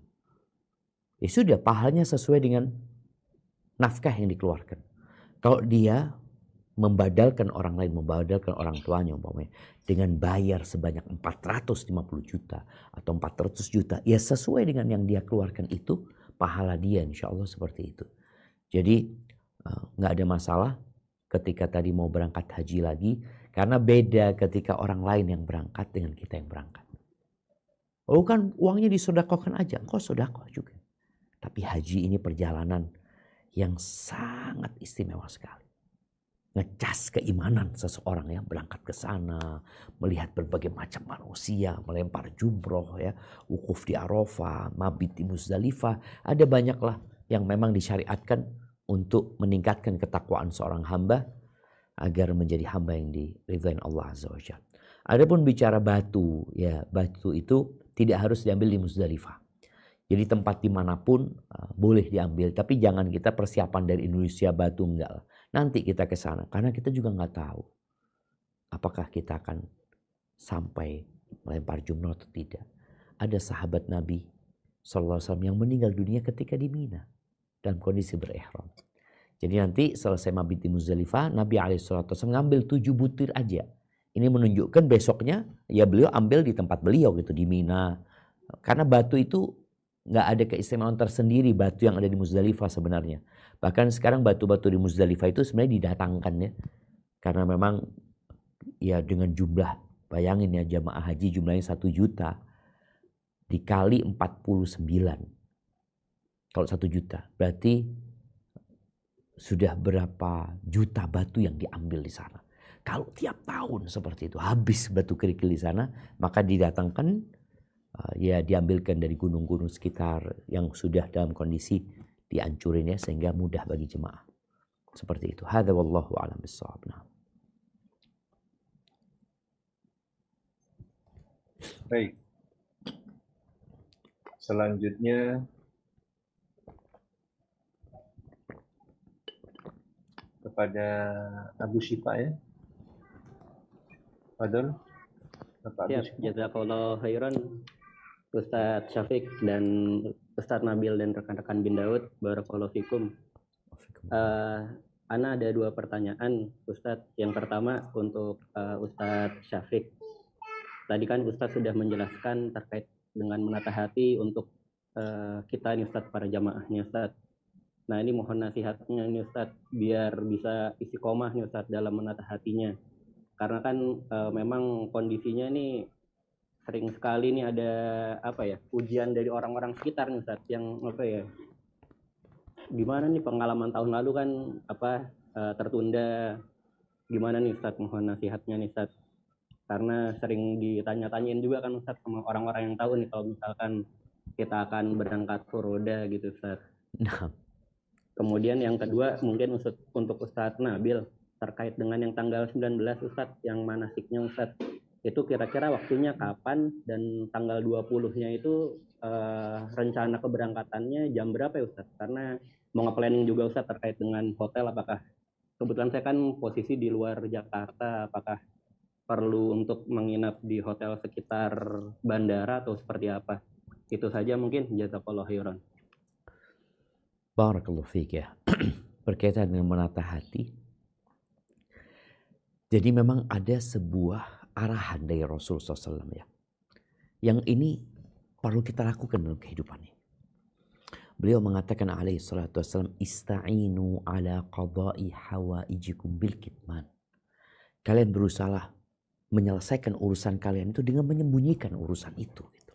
Ya sudah, pahalanya sesuai dengan nafkah yang dikeluarkan. Kalau dia membadalkan orang lain, membadalkan orang tuanya umpamanya dengan bayar sebanyak 450 juta atau 400 juta, ya sesuai dengan yang dia keluarkan itu pahala dia, insya Allah seperti itu. Jadi nggak ada masalah ketika tadi mau berangkat haji lagi, karena beda ketika orang lain yang berangkat dengan kita yang berangkat. Oh kan uangnya disedekahkan aja, engkau sedekah juga. Tapi haji ini perjalanan yang sangat istimewa sekali. Ngecas keimanan seseorang ya, berangkat ke sana, melihat berbagai macam manusia, melempar jumroh ya, wukuf di Arafah, mabit di Muzdalifah. Ada banyaklah yang memang disyariatkan untuk meningkatkan ketakwaan seorang hamba agar menjadi hamba yang diridhai Allah Azza wa Jalla. Adapun bicara batu, ya batu itu tidak harus diambil di Muzdalifah. Jadi tempat dimanapun boleh diambil, tapi jangan kita persiapan dari Indonesia batu, enggak lah. Nanti kita ke sana, karena kita juga nggak tahu apakah kita akan sampai melempar jumroh atau tidak. Ada sahabat Nabi SAW yang meninggal dunia ketika di Mina dalam kondisi berihram. Jadi nanti selesai mabit di Muzdalifah, Nabi SAW ngambil 7 butir aja. Ini menunjukkan besoknya ya beliau ambil di tempat beliau gitu di Mina, karena batu itu nggak ada keistimewaan tersendiri batu yang ada di Muzdalifah sebenarnya. Bahkan sekarang batu-batu di Muzdalifah itu sebenarnya didatangkan ya. Karena memang ya dengan jumlah, bayangin ya jamaah haji jumlahnya 1 juta dikali 49. Kalau 1 juta berarti sudah berapa juta batu yang diambil di sana. Kalau tiap tahun seperti itu habis batu kerikil di sana, maka didatangkan ya diambilkan dari gunung-gunung sekitar yang sudah dalam kondisi dihancurin ya, sehingga mudah bagi jemaah. Seperti itu. Hadza wallahu a'lam bissawab. Baik. Selanjutnya kepada Abu Syifa ya. Fadol. Siap, jazakallahu khairan Ustadz Syafiq dan Ustadz Nabil dan rekan-rekan bin Daud, barakallahu fikum. Ana ada 2 pertanyaan Ustadz. Yang pertama untuk Ustadz Syafiq. Tadi kan Ustadz sudah menjelaskan terkait dengan menata hati untuk kita nih Ustadz, para jamaahnya Ustadz. Nah ini mohon nasihatnya nih Ustadz biar bisa istiqomah nih Ustadz dalam menata hatinya. Karena kan memang kondisinya nih sering sekali nih ada ujian dari orang-orang sekitar nih Ustadz, yang gimana nih pengalaman tahun lalu kan tertunda, gimana nih Ustadz, mohon nasihatnya nih Ustadz, karena sering ditanya-tanyain juga kan Ustadz sama orang-orang yang tahu nih kalau misalkan kita akan berangkat furoda gitu Ustadz. Kemudian yang kedua mungkin untuk Ustadz Nabil terkait dengan yang tanggal 19 Ustadz, yang manasiknya Ustadz, itu kira-kira waktunya kapan, dan tanggal 20-nya itu rencana keberangkatannya jam berapa ya Ustadz? Karena mau nge-planning juga Ustadz terkait dengan hotel, apakah kebetulan saya kan posisi di luar Jakarta, apakah perlu untuk menginap di hotel sekitar bandara atau seperti apa? Itu saja mungkin, jazakallahu khairan. Barakallahu fiik ya. Berkaitan dengan menata hati. Jadi memang ada sebuah arahan dari Rasul SAW ya. Yang ini perlu kita lakukan dalam kehidupan ini. Beliau mengatakan alaihi salatu wassalam, ista'inu ala qada'i hawaijikum bil kitman. Kalian berusaha menyelesaikan urusan kalian itu dengan menyembunyikan urusan itu. Gitu.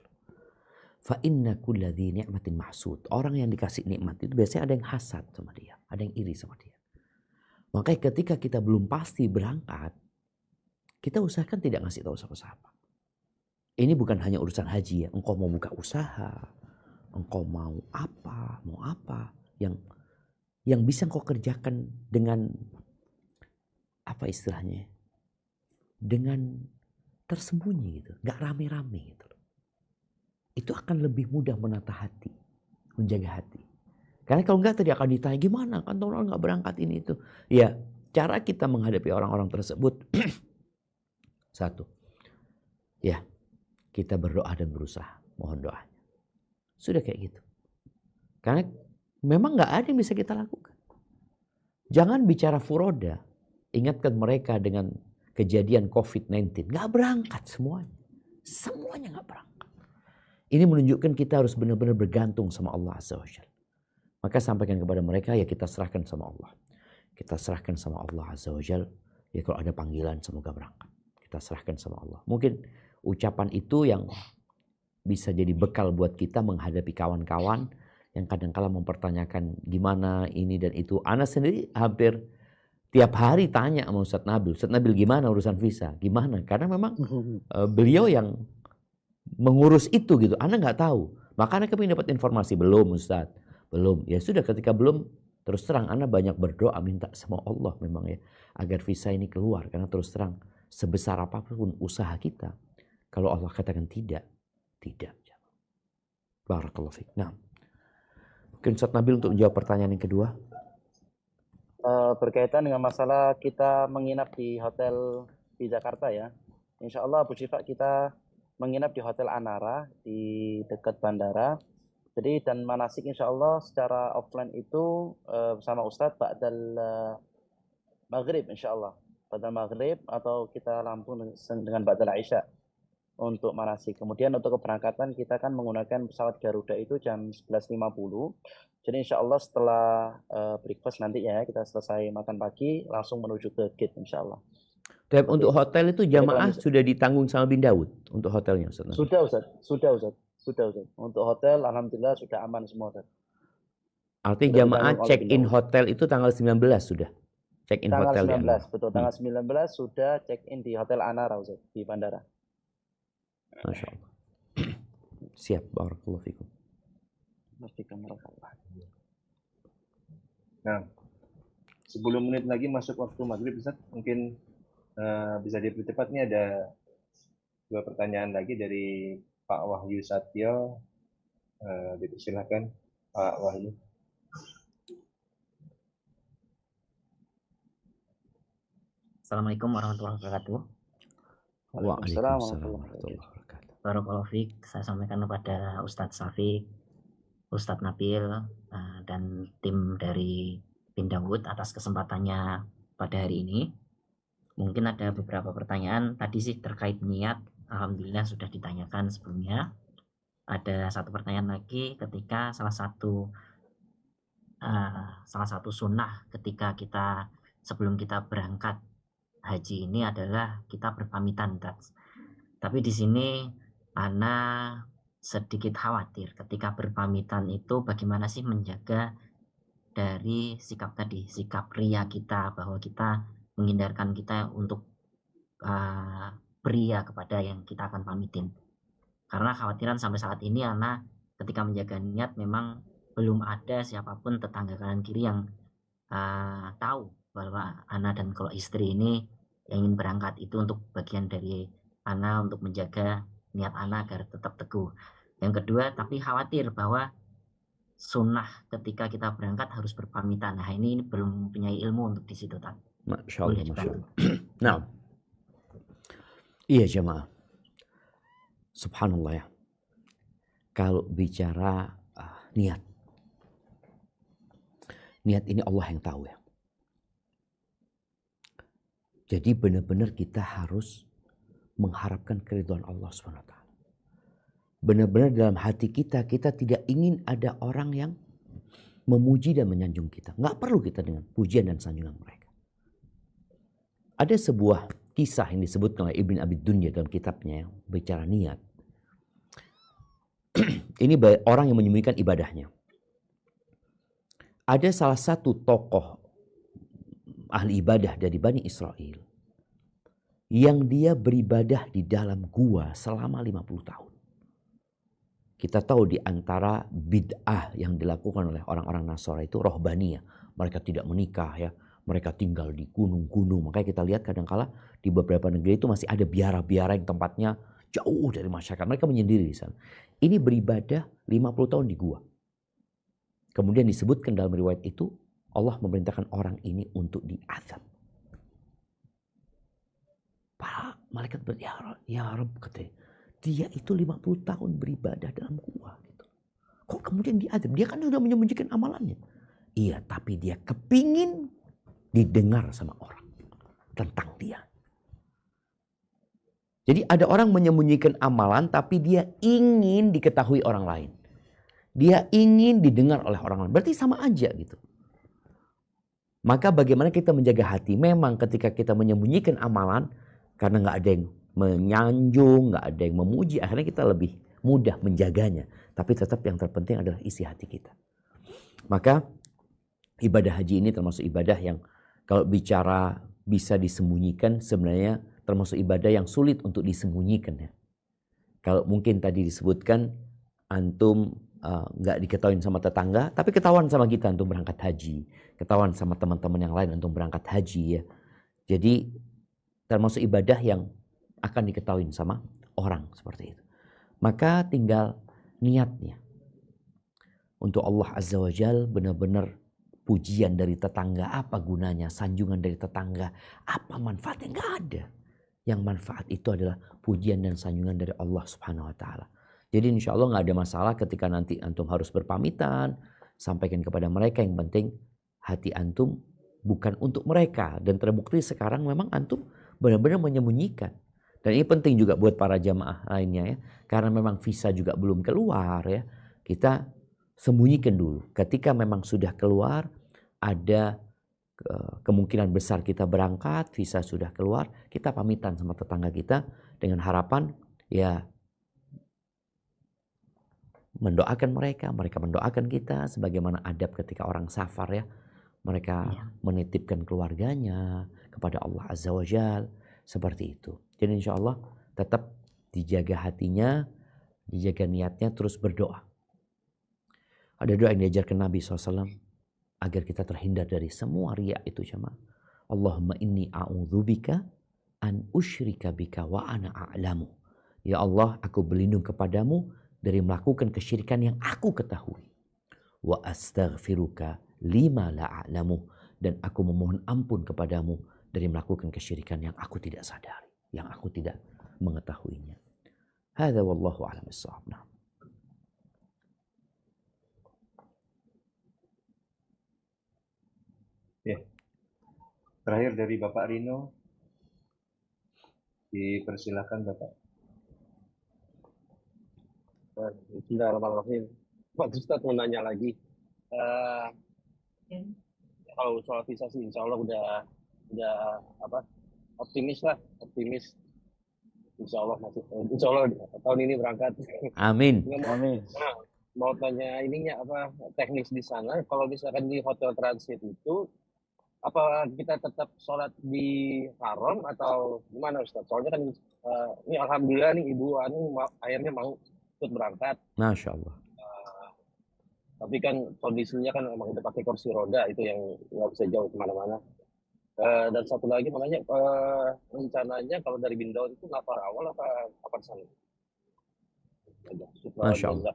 Fa inna kulla dzi ni'matin mahsud. Orang yang dikasih nikmat itu biasanya ada yang hasad sama dia, ada yang iri sama dia. Makanya ketika kita belum pasti berangkat, kita usahakan tidak ngasih tahu siapa-siapa. Ini bukan hanya urusan haji ya. Engkau mau buka usaha, engkau mau apa yang bisa engkau kerjakan dengan apa istilahnya? Dengan tersembunyi gitu, nggak rame-rame gitu. Itu akan lebih mudah menata hati, menjaga hati. Karena kalau enggak tadi akan ditanya gimana kan orang nggak berangkat ini itu. Ya cara kita menghadapi orang-orang tersebut satu, ya kita berdoa dan berusaha, mohon doanya. Sudah kayak gitu. Karena memang nggak ada yang bisa kita lakukan. Jangan bicara furoda. Ingatkan mereka dengan kejadian COVID-19. Nggak berangkat semuanya. Semuanya nggak berangkat. Ini menunjukkan kita harus benar-benar bergantung sama Allah Azza wa Jalla. Maka sampaikan kepada mereka, ya kita serahkan sama Allah. Kita serahkan sama Allah Azza wa Jalla. Ya kalau ada panggilan semoga berangkat. Kita serahkan sama Allah. Mungkin ucapan itu yang bisa jadi bekal buat kita menghadapi kawan-kawan yang kadang-kala mempertanyakan gimana ini dan itu. Ana sendiri hampir tiap hari tanya sama Ustadz Nabil. Ustadz Nabil gimana urusan visa? Gimana? Karena memang beliau yang mengurus itu gitu. Ana nggak tahu. Maka Ana kepingin dapat informasi. Belum Ustadz. Belum. Ya sudah ketika belum. Terus terang Ana banyak berdoa minta sama Allah memang ya. Agar visa ini keluar. Karena terus terang sebesar apapun usaha kita. Kalau Allah katakan tidak. Tidak. Barakallahu fiik. Nah. Mungkin Ustadz Nabil untuk menjawab pertanyaan yang kedua. Berkaitan dengan masalah kita menginap di hotel di Jakarta ya. Insya Allah Abu Syifa kita menginap di Hotel Anara di dekat bandara. Jadi dan manasik insya Allah secara offline itu bersama Ustadz ba'dal maghrib insya Allah. Ba'dal maghrib atau kita lampung dengan ba'dal isya untuk manasik. Kemudian untuk keberangkatan kita kan menggunakan pesawat Garuda itu jam 11.50. Jadi insya Allah setelah breakfast nanti ya kita selesai makan pagi langsung menuju ke gate insya Allah. Dan untuk hotel itu jamaah sudah ditanggung sama bin Daud untuk hotelnya Ustaz? Sudah Ustaz. Untuk hotel alhamdulillah sudah aman semua Ustaz. Artinya jamaah check-in hotel itu tanggal 19 sudah? Check-in hotel tanggal 19, betul. Tanggal 19 sudah check-in di Hotel Anara Ustaz, di bandara. Masya Allah. Siap, barakallahu fikum. Nah, 10 menit lagi masuk waktu maghrib Ustaz. Mungkin bisa dipercepat. Ini ada 2 pertanyaan lagi dari Pak Wahyu Satyo. Dipersilakan Pak Wahyu. Assalamualaikum warahmatullahi wabarakatuh. Waalaikumsalam warahmatullahi wabarakatuh. Barakallahu fiik. Saya sampaikan kepada Ustadz Syafiq, Ustadz Nabil, dan tim dari bin Daud atas kesempatannya pada hari ini. Mungkin ada beberapa pertanyaan. Tadi sih terkait niat, alhamdulillah sudah ditanyakan sebelumnya. Ada satu pertanyaan lagi ketika salah satu sunnah ketika kita sebelum kita berangkat haji ini adalah kita berpamitan. Tapi di sini Ana sedikit khawatir ketika berpamitan itu bagaimana sih menjaga dari sikap tadi, sikap ria kita, bahwa kita menghindarkan kita untuk beria kepada yang kita akan pamitin. Karena khawatiran sampai saat ini Ana ketika menjaga niat memang belum ada siapapun tetangga kanan kiri yang tahu bahwa Ana dan kalau istri ini yang ingin berangkat itu untuk bagian dari Ana untuk menjaga niat Ana agar tetap teguh. Yang kedua, tapi khawatir bahwa sunnah ketika kita berangkat harus berpamitan. Nah ini belum punya ilmu untuk di situ, Tan. Masya Allah, Masya Allah. Nah, iya jemaah. Subhanallah ya. Kalau bicara niat. Niat ini Allah yang tahu ya. Jadi benar-benar kita harus mengharapkan keridhaan Allah SWT. Benar-benar dalam hati kita tidak ingin ada orang yang memuji dan menyanjung kita. Nggak perlu kita dengan pujian dan sanjungan mereka. Ada sebuah kisah yang disebutkan oleh Ibn Abi Dunya dalam kitabnya yang bicara niat. Ini orang yang menyembunyikan ibadahnya. Ada salah satu tokoh ahli ibadah dari Bani Israel yang dia beribadah di dalam gua selama 50 tahun. Kita tahu di antara bid'ah yang dilakukan oleh orang-orang Nasara itu rohbaniyah. Mereka tidak menikah ya. Mereka tinggal di gunung-gunung. Makanya kita lihat kadang-kala di beberapa negeri itu masih ada biara-biara yang tempatnya jauh dari masyarakat. Mereka menyendiri di sana. Ini beribadah 50 tahun di gua. Kemudian disebutkan dalam riwayat itu Allah memerintahkan orang ini untuk diazab. Para malaikat berkata, ya Rabb, katanya, dia itu 50 tahun beribadah dalam gua. Gitu. Kok kemudian diazab? Dia kan sudah menyembunyikan amalannya. Iya, tapi dia kepingin didengar sama orang tentang dia. Jadi ada orang menyembunyikan amalan tapi dia ingin diketahui orang lain. Dia ingin didengar oleh orang lain. Berarti sama aja gitu. Maka bagaimana kita menjaga hati? Memang ketika kita menyembunyikan amalan karena nggak ada yang menyanjung, nggak ada yang memuji, akhirnya kita lebih mudah menjaganya. Tapi tetap yang terpenting adalah isi hati kita. Maka ibadah haji ini termasuk ibadah yang kalau bicara bisa disembunyikan, sebenarnya termasuk ibadah yang sulit untuk disembunyikan ya. Kalau mungkin tadi disebutkan antum nggak diketahui sama tetangga, tapi ketahuan sama kita untuk berangkat haji, ketahuan sama teman-teman yang lain untuk berangkat haji ya. Jadi termasuk ibadah yang akan diketahui sama orang seperti itu. Maka tinggal niatnya. Untuk Allah Azza wa Jal benar-benar pujian dari tetangga apa gunanya, sanjungan dari tetangga apa manfaatnya, nggak ada. Yang manfaat itu adalah pujian dan sanjungan dari Allah Subhanahu wa Ta'ala. Jadi insya Allah nggak ada masalah ketika nanti antum harus berpamitan, sampaikan kepada mereka. Yang penting hati antum bukan untuk mereka, dan terbukti sekarang memang antum benar-benar menyembunyikan. Dan ini penting juga buat para jamaah lainnya ya, karena memang visa juga belum keluar ya. Kita sembunyikan dulu. Ketika memang sudah keluar, ada kemungkinan besar kita berangkat, visa sudah keluar, kita pamitan sama tetangga kita dengan harapan ya mendoakan mereka, mereka mendoakan kita sebagaimana adab ketika orang safar ya. Mereka menitipkan keluarganya kepada Allah Azza wa Jal, seperti itu. Jadi insya Allah tetap dijaga hatinya, dijaga niatnya, terus berdoa. Ada doa yang diajarkan Nabi SAW agar kita terhindar dari semua riya itu jemaah. Allahumma inni a'udzubika an usyrika bika wa ana a'lamu. Ya Allah, aku berlindung kepadamu dari melakukan kesyirikan yang aku ketahui. Wa astaghfiruka lima la a'lamu, dan aku memohon ampun kepadamu dari melakukan kesyirikan yang aku tidak sadari, yang aku tidak mengetahuinya. Hadza wallahu a'lam bissawab. Ya. Terakhir dari Bapak Rino, dipersilakan Bapak. Bismillahirrahmanirrahim. Pak Ustadz mau nanya lagi. Kalau soal visa sih insya Allah udah optimis. Insya Allah tahun ini berangkat. Amin. Amin. Nah, mau tanya ininya apa teknis di sana, kalau misalkan di hotel transit itu apa kita tetap sholat di haram atau gimana Ustaz? Soalnya kan ini alhamdulillah nih Ibu akhirnya mau ikut berangkat. Masya Allah. Tapi kan kondisinya kan emang udah pakai kursi roda, itu yang nggak bisa jauh kemana-mana. Dan satu lagi makanya rencananya kalau dari Bindaun itu nafar awal apa sana? Masya Allah.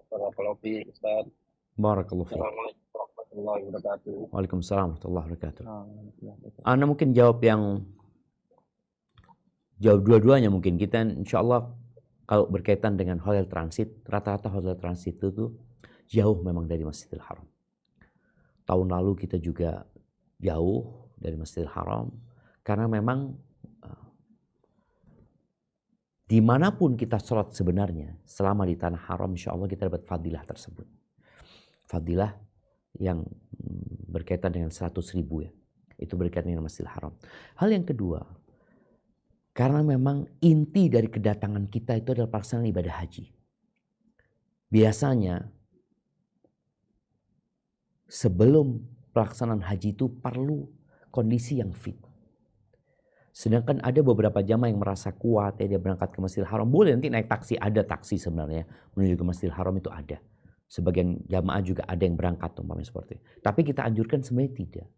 Barakallahu fiik. Assalamualaikum warahmatullahi wabarakatuh. Waalaikumsalam warahmatullahi wabarakatuh. Anda mungkin jawab dua-duanya mungkin. Kita insya Allah kalau berkaitan dengan hotel transit, rata-rata hotel transit itu tuh jauh memang dari Masjidil Haram. Tahun lalu kita juga jauh dari Masjidil Haram karena memang dimanapun kita sholat sebenarnya selama di tanah haram insya Allah kita dapat fadilah tersebut. Fadilah yang berkaitan dengan 100.000 ya. Itu berkaitan dengan Masjidil Haram. Hal yang kedua, Karena memang inti dari kedatangan kita itu adalah pelaksanaan ibadah haji. Biasanya sebelum pelaksanaan haji itu perlu kondisi yang fit. Sedangkan ada beberapa jamaah yang merasa kuat, ya dia berangkat ke Masjidil Haram. Boleh nanti naik taksi, ada taksi sebenarnya menuju ke Masjidil Haram itu ada. Sebagian jamaah juga ada yang berangkat umpamanya seperti itu. Tapi kita anjurkan sebenarnya tidak.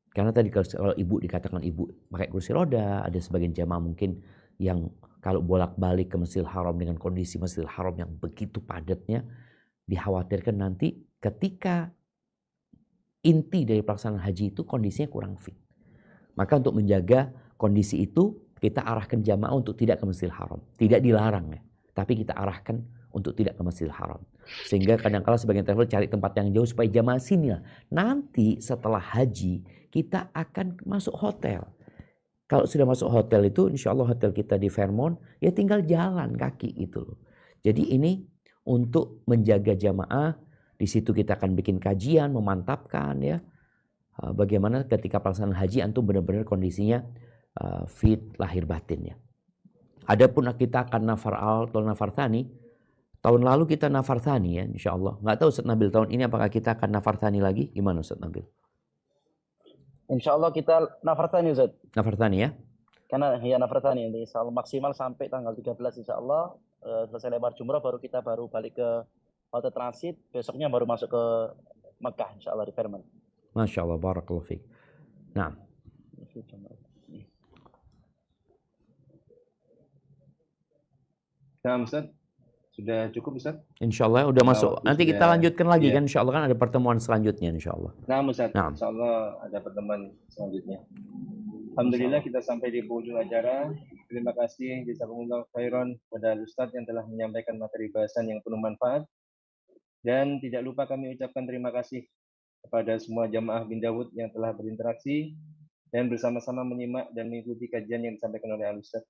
Karena tadi kalau ibu dikatakan ibu pakai kursi roda, ada sebagian jamaah mungkin yang kalau bolak-balik ke Masjidil Haram dengan kondisi Masjidil Haram yang begitu padatnya, dikhawatirkan nanti ketika inti dari pelaksanaan haji itu kondisinya kurang fit. Maka untuk menjaga kondisi itu kita arahkan jamaah untuk tidak ke Masjidil Haram. Tidak dilarang ya, tapi kita arahkan untuk tidak ke Masjidil Haram. Sehingga kadang-kala sebagian travel cari tempat yang jauh supaya jamaah sini lah. Nanti setelah haji kita akan masuk hotel. Kalau sudah masuk hotel itu insya Allah hotel kita di Fairmont ya tinggal jalan kaki gitu loh. Jadi ini untuk menjaga jamaah, di situ kita akan bikin kajian, memantapkan ya. Bagaimana ketika pelaksanaan haji antum benar-benar kondisinya fit lahir batin ya. Adapun kita akan nafar al atau nafar thani, tahun lalu kita nafar thani ya insya Allah. Nggak tahu Ustaz Nabil tahun ini apakah kita akan nafar thani lagi? Gimana Ustaz Nabil? Insya Allah kita nafar thani Ustaz. Nafar thani ya? Karena ya nafar thani ini insya Allah maksimal sampai tanggal 13 insya Allah selesai lebar jumrah baru kita balik ke hotel transit, besoknya baru masuk ke Mekah insya Allah di Fairmont. Masya Allah, barakallahu fiik. Nah, Ustaz, sudah cukup Ustaz? insya Allah udah masuk. Nanti kita lanjutkan lagi kan, insya Allah kan ada pertemuan selanjutnya insya Allah. Nah Ustaz, Nah. insya Allah ada pertemuan selanjutnya. Alhamdulillah kita sampai di penghujung acara. Terima kasih jazakumullah khairan kepada Ustaz yang telah menyampaikan materi bahasan yang penuh manfaat. Dan tidak lupa kami ucapkan terima kasih kepada semua jamaah bin Dawud yang telah berinteraksi dan bersama-sama menyimak dan mengikuti kajian yang disampaikan oleh Al-Ustaz.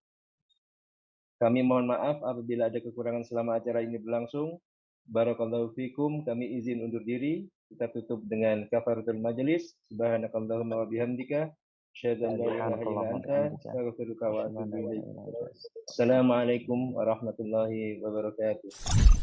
Kami mohon maaf apabila ada kekurangan selama acara ini berlangsung. Barakallahu fikum, kami izin undur diri. Kita tutup dengan kafaratul majelis. Subhanakallahumma wa bihamdika. Asyhadu an la ilaha illa anta, astaghfiruka wa atubu ilaik. Assalamualaikum warahmatullahi wabarakatuh.